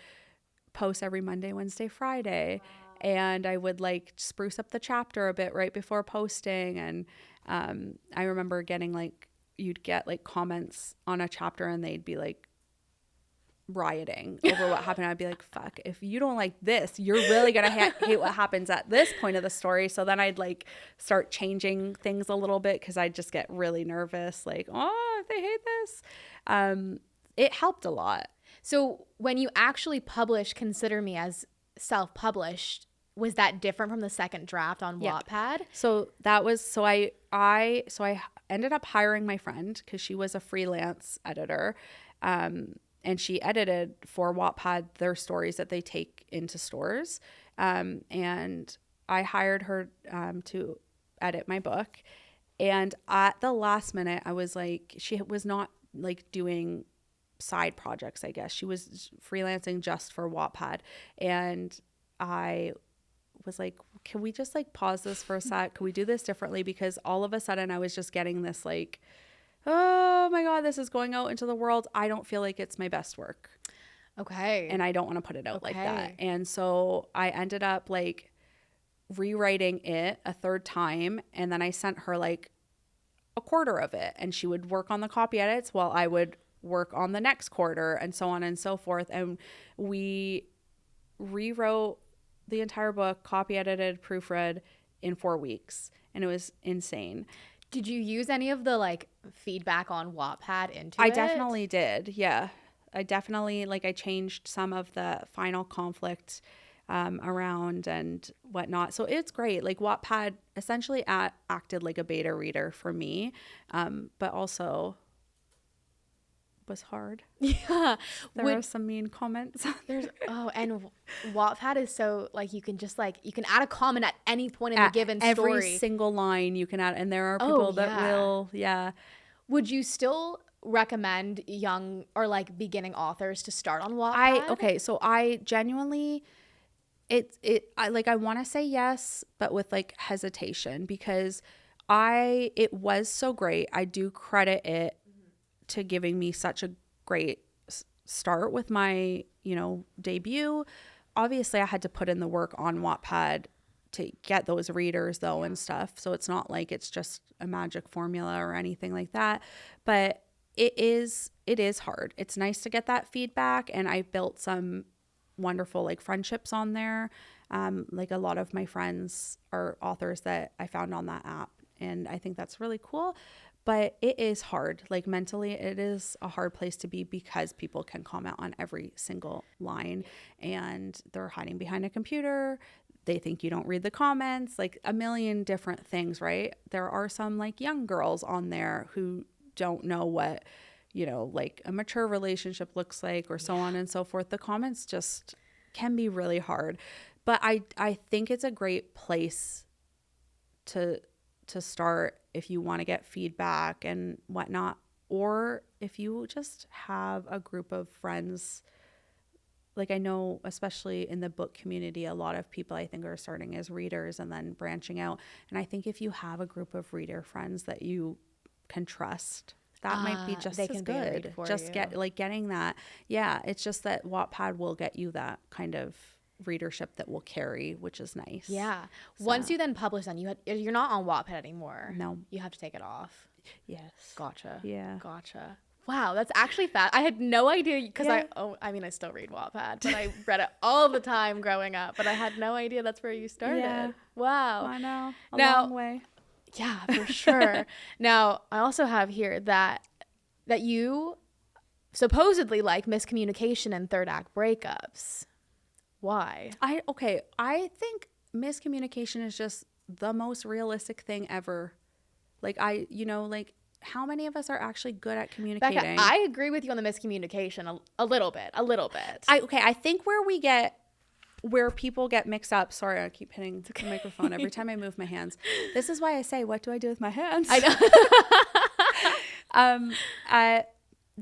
post every Monday, Wednesday, Friday. And I would like spruce up the chapter a bit right before posting. And I remember getting like, you'd get like comments on a chapter and they'd be like, rioting over what happened. I'd be like, fuck, if you don't like this, you're really gonna hate what happens at this point of the story. So then I'd like start changing things a little bit because I'd just get really nervous, like, oh, if they hate this. It helped a lot. So when you actually published Consider Me as self-published, was that different from the second draft on Wattpad? So that was, so I ended up hiring my friend because she was a freelance editor. And she edited for Wattpad their stories that they take into stores. And I hired her to edit my book. And at the last minute, I was like, she was not like doing side projects, I guess. She was freelancing just for Wattpad. And I was like, can we just like pause this for a sec? Can we do this differently? Because all of a sudden I was just getting this like, oh my God, this is going out into the world. I don't feel like it's my best work. Okay. And I don't want to put it out like that. And so I ended up like rewriting it a third time. And then I sent her like a quarter of it. And she would work on the copy edits while I would work on the next quarter and so on and so forth. And we rewrote the entire book, copy edited, proofread in 4 weeks. And it was insane. Did you use any of the like feedback on Wattpad into it? I definitely did. Yeah. I definitely, like, I changed some of the final conflict around and whatnot. So it's great. Like Wattpad essentially acted like a beta reader for me, but also was hard. Yeah. There were some mean comments. And Wattpad is so like you can just like you can add a comment at any point in the given story. Every single line you can add, and there are people that will, Would you still recommend young or like beginning authors to start on Wattpad? So I genuinely, I want to say yes, but with like hesitation, because it was so great. I do credit it to giving me such a great start with my, debut. Obviously I had to put in the work on Wattpad to get those readers though and stuff. So it's not like it's just a magic formula or anything like that, but it is hard. It's nice to get that feedback. And I built some wonderful like friendships on there. Like a lot of my friends are authors that I found on that app. And I think that's really cool. But it is hard. Like mentally, it is a hard place to be because people can comment on every single line and they're hiding behind a computer. They think you don't read the comments, like a million different things, right? There are some like young girls on there who don't know what, like a mature relationship looks like or so on and so forth. The comments just can be really hard. But I think it's a great place to start if you want to get feedback and whatnot, or if you just have a group of friends. Like I know, especially in the book community, a lot of people I think are starting as readers and then branching out. And I think if you have a group of reader friends that you can trust, that might be just as good. Just getting that. Yeah. It's just that Wattpad will get you that kind of readership that will carry, which is nice. Yeah. So- Once you then publish, then you're not on Wattpad anymore. No. You have to take it off. Yes. Gotcha. Yeah. Gotcha. Wow, that's actually fast. I had no idea because Yeah. I mean, I still read Wattpad, but I read it all the time growing up. But I had no idea that's where you started. Yeah. Wow. I know. A Now- long way. Yeah, for sure. Now, I also have here that you supposedly like miscommunication and third act breakups. Why? I think miscommunication is just the most realistic thing ever. Like how many of us are actually good at communicating? Becca, I agree with you on the miscommunication a little bit. I think where people get mixed up. Sorry, I keep hitting the microphone every time I move my hands. This is why I say, what do I do with my hands? I know.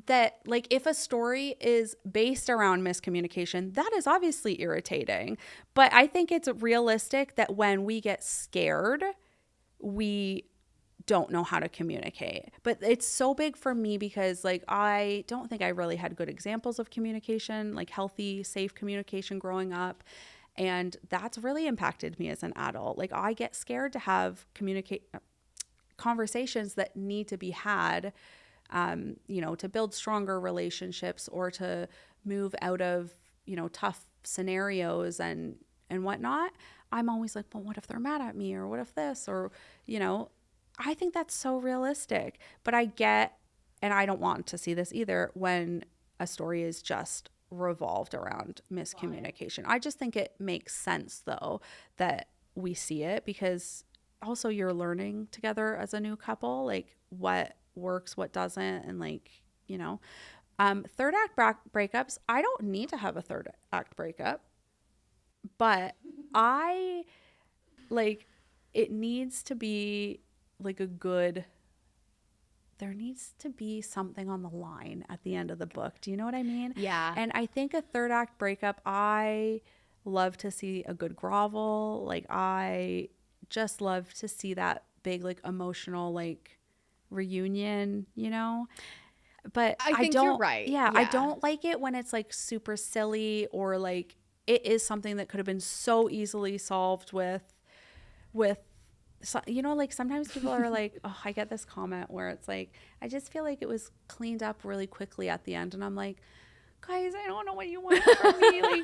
That like if a story is based around miscommunication, that is obviously irritating. But I think it's realistic that when we get scared, we don't know how to communicate. But it's so big for me because like I don't think I really had good examples of communication, like healthy, safe communication growing up. And that's really impacted me as an adult. Like I get scared to have conversations that need to be had, to build stronger relationships or to move out of, tough scenarios and whatnot. I'm always like, well, what if they're mad at me, or what if this, or, I think that's so realistic. But I don't want to see this either when a story is just revolved around miscommunication. I just think it makes sense though that we see it, because also you're learning together as a new couple, like what works, what doesn't, and third act breakups. I don't need to have a third act breakup, but it needs to be like there needs to be something on the line at the end of the book. Do you know what I mean? Yeah. And I think a third act breakup, I love to see a good grovel. Like I just love to see that big, like emotional, like reunion, but I think you're right. Yeah. I don't like it when it's like super silly, or like it is something that could have been so easily solved with like sometimes people are like, oh, I get this comment where it's like, I just feel like it was cleaned up really quickly at the end. And I'm like, guys, I don't know what you want from me. Like,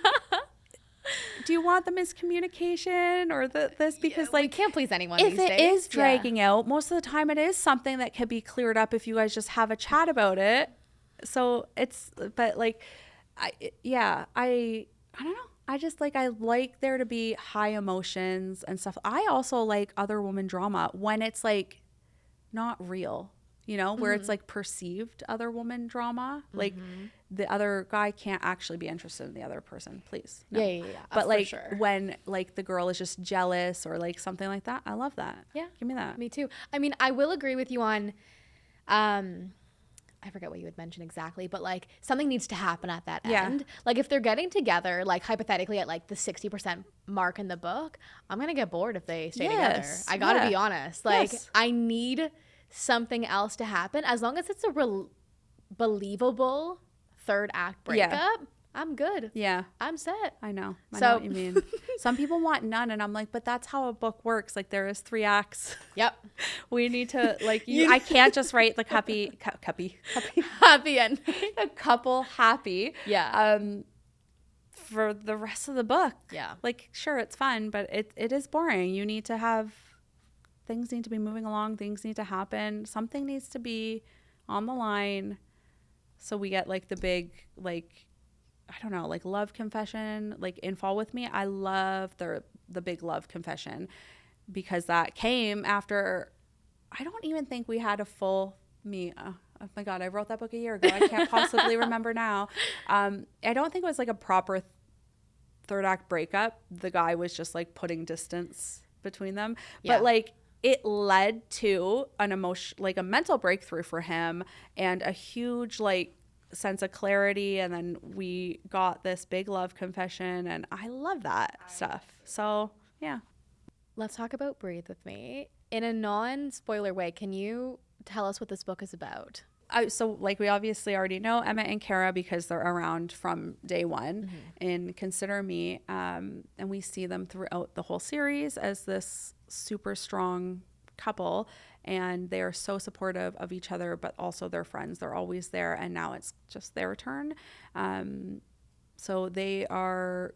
do you want the miscommunication or this? Because we can't please anyone if these it days. is dragging out, most of the time it is something that can be cleared up if you guys just have a chat about it. So but like, I don't know. I just I like there to be high emotions and stuff. I also like other woman drama when it's like not real, where it's like perceived other woman drama. Like the other guy can't actually be interested in the other person. Please. No. Yeah. But like sure. when like the girl is just jealous or like something like that, I love that. Yeah. Give me that. Me too. I mean, I will agree with you on, I forget what you had mentioned exactly, but like something needs to happen at that end. Like if they're getting together, like hypothetically at like the 60% mark in the book, I'm going to get bored if they stay together. I got to be honest. Like I need something else to happen. As long as it's a believable third act breakup, I'm good. Yeah. I'm set. I know what you mean. Some people want none, and I'm like, but that's how a book works. Like there is 3 acts. Yep. We need to I can't just write like happy end. A couple happy. Yeah. For the rest of the book. Yeah. Like sure, it's fun, but it is boring. You need to have things need to be moving along. Things need to happen. Something needs to be on the line. So we get like the big I don't know, like love confession, like in Fall With Me. I love the big love confession because that came after, I don't even think we had a full oh my God, I wrote that book a year ago. I can't possibly remember now. I don't think it was like a proper third act breakup. The guy was just like putting distance between them. Yeah. But like it led to an a mental breakthrough for him and a huge sense of clarity, and then we got this big love confession, and I love that stuff. So yeah, let's talk about Breathe With Me in a non-spoiler way. Can you tell us what this book is about? So like we obviously already know Emma and Kara because they're around from day one in Consider Me. And we see them throughout the whole series as this super strong couple, and they are so supportive of each other, but also their friends. They're always there, and now it's just their turn. So they're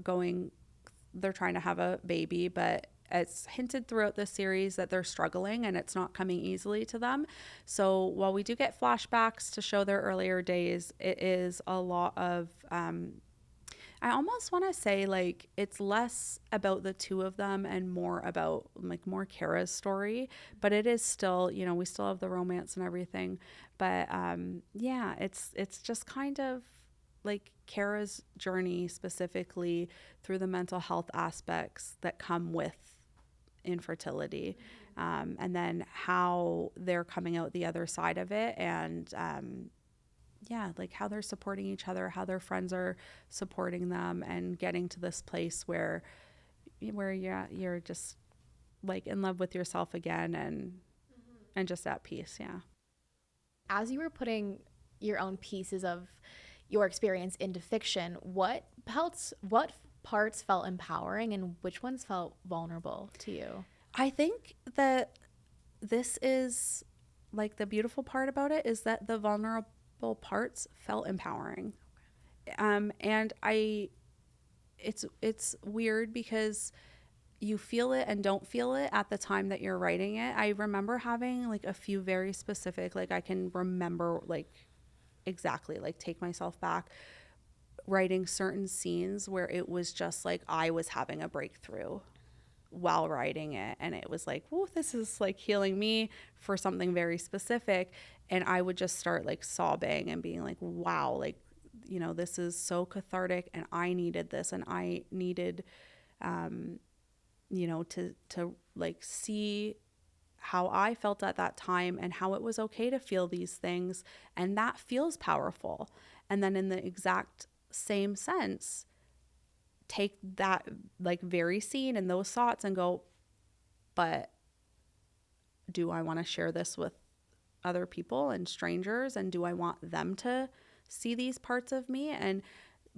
trying to have a baby, but it's hinted throughout the series that they're struggling and it's not coming easily to them. So while we do get flashbacks to show their earlier days, it is a lot of, I almost want to say like it's less about the two of them and more about like more Kara's story, but it is still, you know, we still have the romance and everything. But yeah, it's just kind of like Kara's journey specifically through the mental health aspects that come with infertility, and then how they're coming out the other side of it, and yeah, like how they're supporting each other, how their friends are supporting them, and getting to this place where you're just like in love with yourself again, and just at peace. Yeah. As you were putting your own pieces of your experience into fiction, what parts felt empowering and which ones felt vulnerable to you? I think that this is like the beautiful part about it is that the vulnerable parts felt empowering. And it's weird because you feel it and don't feel it at the time that you're writing it. I remember having like a few very specific, like I can remember like exactly, like take myself back, writing certain scenes where it was just like I was having a breakthrough while writing it, and it was like, whoa, this is like healing me for something very specific. And I would just start like sobbing and being like, wow, like, you know, this is so cathartic and I needed this, and I needed you know, to like see how I felt at that time and how it was okay to feel these things, and that feels powerful. And then in the exact same sense, take that like very scene and those thoughts and go, but do I want to share this with other people and strangers, and do I want them to see these parts of me? And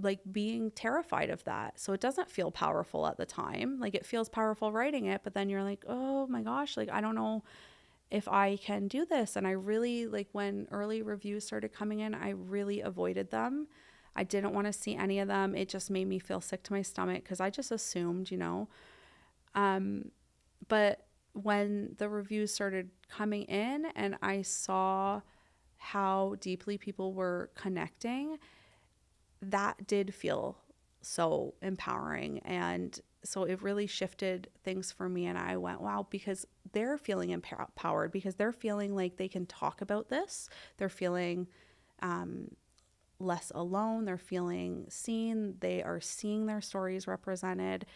like being terrified of that. So it doesn't feel powerful at the time. Like it feels powerful writing it, but then you're like, oh my gosh, like I don't know if I can do this. And I really, like, when early reviews started coming in, I really avoided them. I didn't want to see any of them. It just made me feel sick to my stomach because I just assumed, you know. But when the reviews started coming in and I saw how deeply people were connecting, that did feel so empowering. And so it really shifted things for me. And I went, wow, because they're feeling empowered, because they're feeling like they can talk about this. They're feeling less alone. They're feeling seen. They are seeing their stories represented.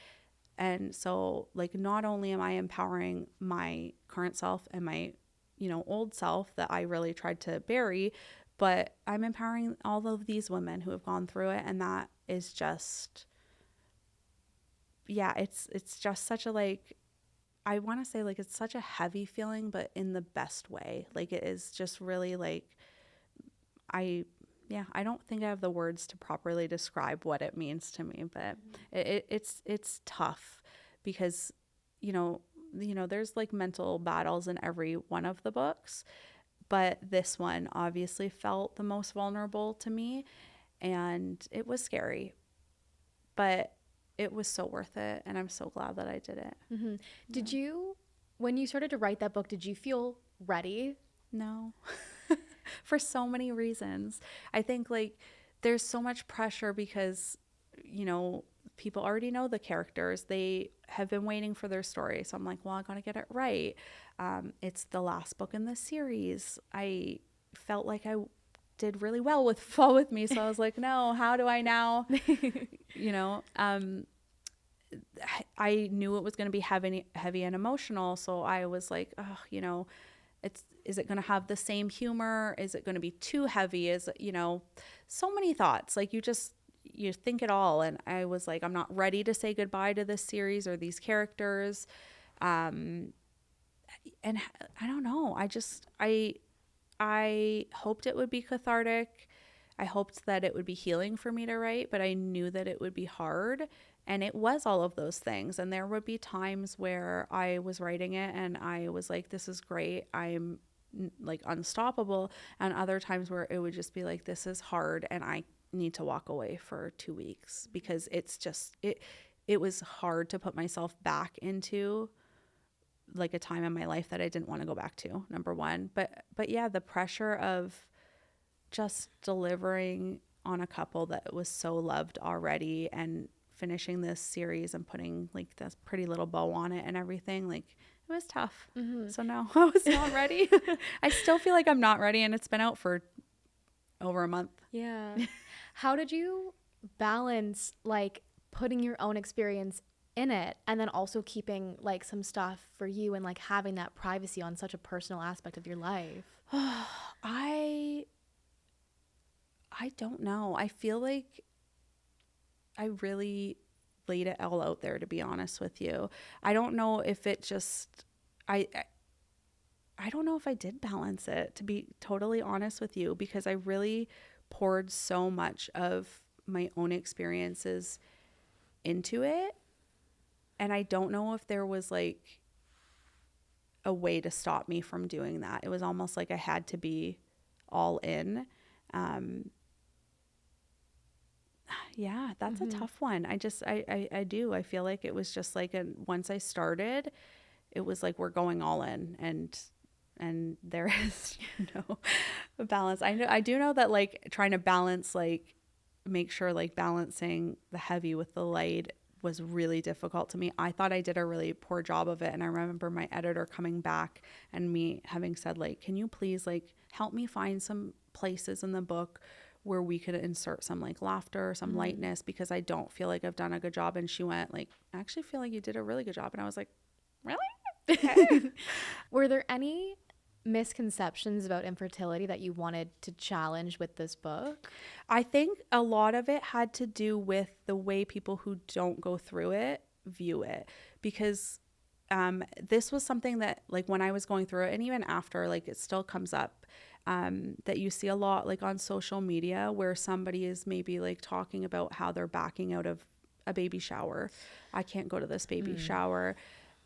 And so like, not only am I empowering my current self and my, you know, old self that I really tried to bury, but I'm empowering all of these women who have gone through it. And that is just, yeah, it's just such a, like, I want to say like, it's such a heavy feeling, but in the best way. Like it is just really like, I don't think I have the words to properly describe what it means to me, but it's tough because, you know, there's like mental battles in every one of the books, but this one obviously felt the most vulnerable to me, and it was scary, but it was so worth it. And I'm so glad that I did it. Mm-hmm. Did you, when you started to write that book, did you feel ready? No. For so many reasons. I think like there's so much pressure because, you know, people already know the characters. They have been waiting for their story. So I'm like, well, I got to get it right. It's the last book in the series. I felt like I did really well with Fall With Me. So I was like, no, how do I now, you know, I knew it was going to be heavy and emotional. So I was like, oh, you know, is it going to have the same humor? Is it going to be too heavy? Is it, you know, so many thoughts. Like you think it all. And I was like, I'm not ready to say goodbye to this series or these characters. And I don't know. I I hoped it would be cathartic. I hoped that it would be healing for me to write, but I knew that it would be hard. And it was all of those things. And there would be times where I was writing it and I was like, this is great. I'm like unstoppable. And other times where it would just be like, this is hard and I need to walk away for 2 weeks because it's just, it was hard to put myself back into like a time in my life that I didn't want to go back to, number one. But yeah, the pressure of just delivering on a couple that was so loved already and finishing this series and putting like this pretty little bow on it and everything, like it was tough. So no, I was not ready. I still feel like I'm not ready, and it's been out for over a month. Yeah. How did you balance like putting your own experience in it and then also keeping like some stuff for you and like having that privacy on such a personal aspect of your life? I don't know. I feel like I really laid it all out there, to be honest with you. I don't know if it just, I don't know if I did balance it, to be totally honest with you, because I really poured so much of my own experiences into it. And I don't know if there was like a way to stop me from doing that. It was almost like I had to be all in. Yeah, that's a tough one. I do. I feel like it was just like, once I started, it was like, we're going all in, and there is, a balance. I do know that like trying to balance, like make sure like balancing the heavy with the light was really difficult to me. I thought I did a really poor job of it. And I remember my editor coming back and me having said like, can you please like help me find some places in the book where we could insert some like laughter or some lightness, because I don't feel like I've done a good job. And she went like, I actually feel like you did a really good job. And I was like, really? Okay. Were there any misconceptions about infertility that you wanted to challenge with this book? I think a lot of it had to do with the way people who don't go through it view it, because this was something that like when I was going through it, and even after, like it still comes up, that you see a lot like on social media where somebody is maybe like talking about how they're backing out of a baby shower. I can't go to this baby shower.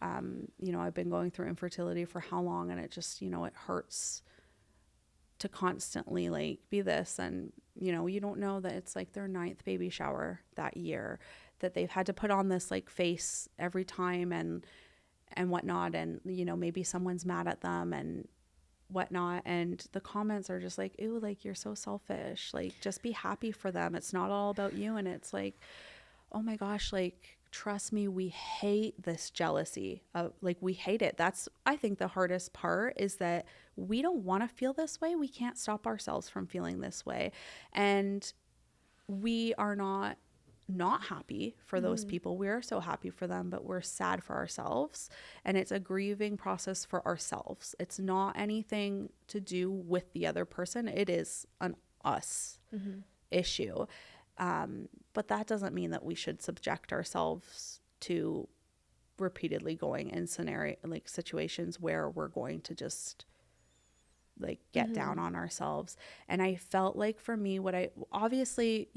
I've been going through infertility for how long, and it just, it hurts to constantly like be this. And, you don't know that it's like their 9th baby shower that year, that they've had to put on this like face every time and whatnot. And, maybe someone's mad at them and whatnot. And the comments are just like, ew, like you're so selfish. Like, just be happy for them. It's not all about you. And it's like, oh my gosh, like, trust me, we hate this jealousy. We hate it. That's, I think, the hardest part is that we don't want to feel this way. We can't stop ourselves from feeling this way. And we are not happy for those people. We are so happy for them, but we're sad for ourselves. And it's a grieving process for ourselves. It's not anything to do with the other person. It is an us issue. But that doesn't mean that we should subject ourselves to repeatedly going in situations where we're going to just like get down on ourselves. And I felt like for me, obviously,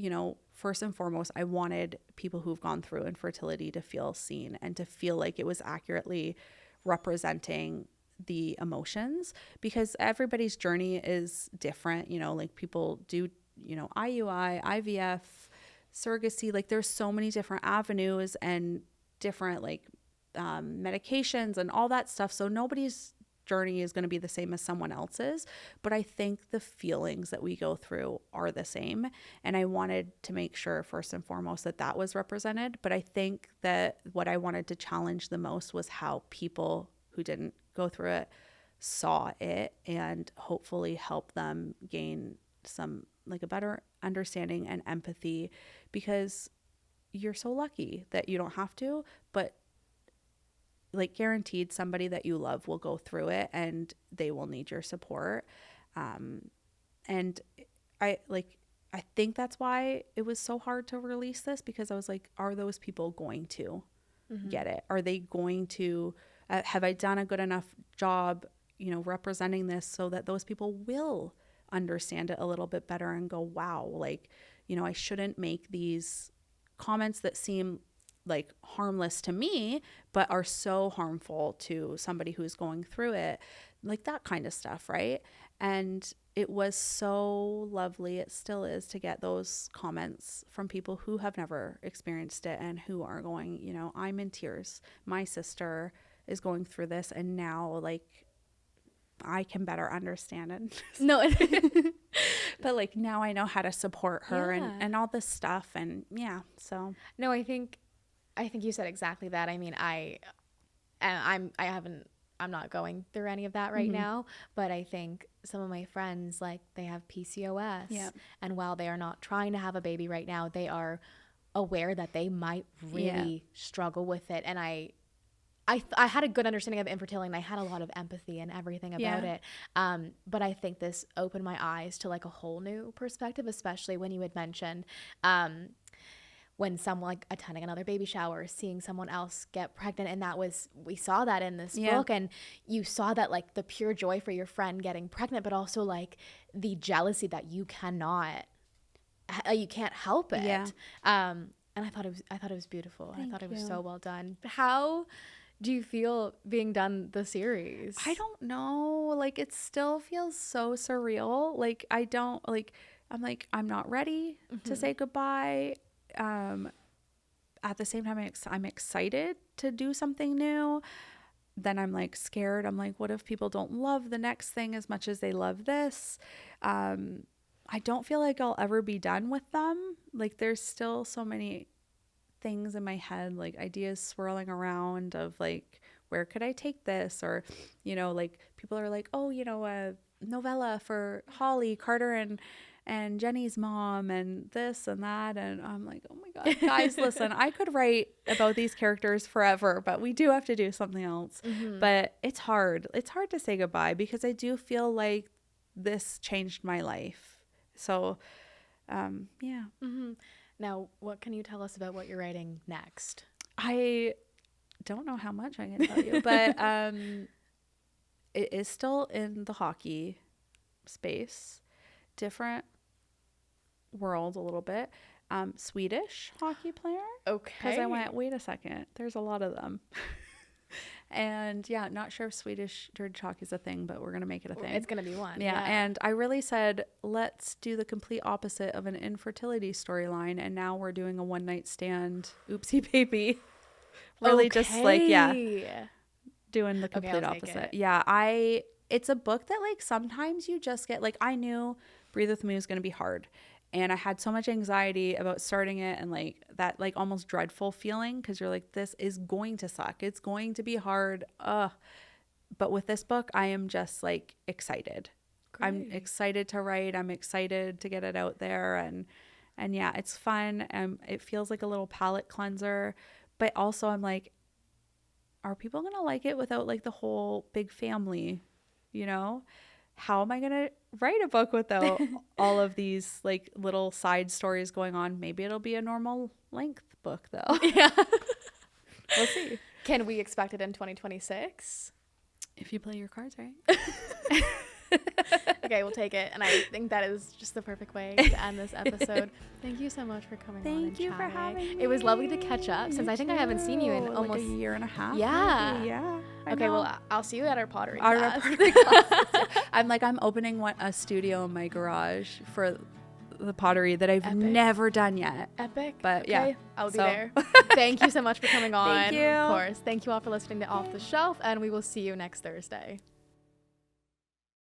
first and foremost, I wanted people who've gone through infertility to feel seen and to feel like it was accurately representing the emotions, because everybody's journey is different. Like people do, IUI, IVF, surrogacy, like there's so many different avenues and different like medications and all that stuff. So nobody's journey is going to be the same as someone else's, but I think the feelings that we go through are the same. And I wanted to make sure first and foremost that was represented. But I think that what I wanted to challenge the most was how people who didn't go through it saw it, and hopefully help them gain some like a better understanding and empathy, because you're so lucky that you don't have to, but like guaranteed somebody that you love will go through it and they will need your support. And I think that's why it was so hard to release this, because I was like, are those people going to get it? Are they going to, have I done a good enough job, representing this so that those people will understand it a little bit better and go, wow, like, I shouldn't make these comments that seem like harmless to me, but are so harmful to somebody who's going through it, like that kind of stuff. Right. And it was so lovely. It still is, to get those comments from people who have never experienced it and who are going, I'm in tears. My sister is going through this, and now like I can better understand it. No. But like now I know how to support her and all this stuff. And so. No, I think you said exactly that. I mean, I'm not going through any of that right now, but I think some of my friends, like, they have PCOS, and while they are not trying to have a baby right now, they are aware that they might really struggle with it. And I had a good understanding of infertility, and I had a lot of empathy and everything about it. But I think this opened my eyes to like a whole new perspective, especially when you had mentioned, when someone like attending another baby shower, seeing someone else get pregnant. And we saw that in this book, and you saw that like the pure joy for your friend getting pregnant, but also like the jealousy that you can't help it. And I thought it was beautiful. I thought it was so well done. How do you feel being done the series? I don't know. Like, it still feels so surreal. Like, I'm not ready to say goodbye. At the same time, I'm excited to do something new. Then I'm like scared. I'm like, what if people don't love the next thing as much as they love this? I don't feel like I'll ever be done with them. Like, there's still so many things in my head, like ideas swirling around of like, where could I take this? Or, like people are like, oh, a novella for Holly, Carter, and Jenny's mom, and this and that. And I'm like, oh my God, guys, listen, I could write about these characters forever, but we do have to do something else. But it's hard. It's hard to say goodbye, because I do feel like this changed my life. So, Now, what can you tell us about what you're writing next? I don't know how much I can tell you, but it is still in the hockey space. Different world a little bit. Swedish hockey player. Okay. Because I went, wait a second, there's a lot of them. And not sure if Swedish dirge hockey is a thing, but we're going to make it a thing. It's going to be one. Yeah. And I really said, let's do the complete opposite of an infertility storyline. And now we're doing a one night stand. Oopsie baby. Really just like, doing the complete opposite. It's a book that like sometimes you just get like, I knew Breathe With Me was going to be hard. And I had so much anxiety about starting it, and like that like almost dreadful feeling, because you're like, this is going to suck. It's going to be hard. But with this book, I am just like excited. Great. I'm excited to write. I'm excited to get it out there. And it's fun. It feels like a little palate cleanser. But also I'm like, are people going to like it without like the whole big family, How am I going to write a book without all of these like little side stories going on? Maybe it'll be a normal length book though. Yeah. We'll see. Can we expect it in 2026? If you play your cards right. Okay, we'll take it. And I think that is just the perfect way to end this episode. Thank you so much for coming on. Thank you for having me. It was lovely to catch up, since I think I haven't seen you in almost like a year and a half. Yeah. Maybe. Yeah. Okay, well, I'll see you at our pottery class. I'm opening a studio in my garage for the pottery that I've never done yet. Epic. But okay, I'll be there. Thank you so much for coming on. Thank you. Of course. Thank you all for listening to Off the Shelf, and we will see you next Thursday.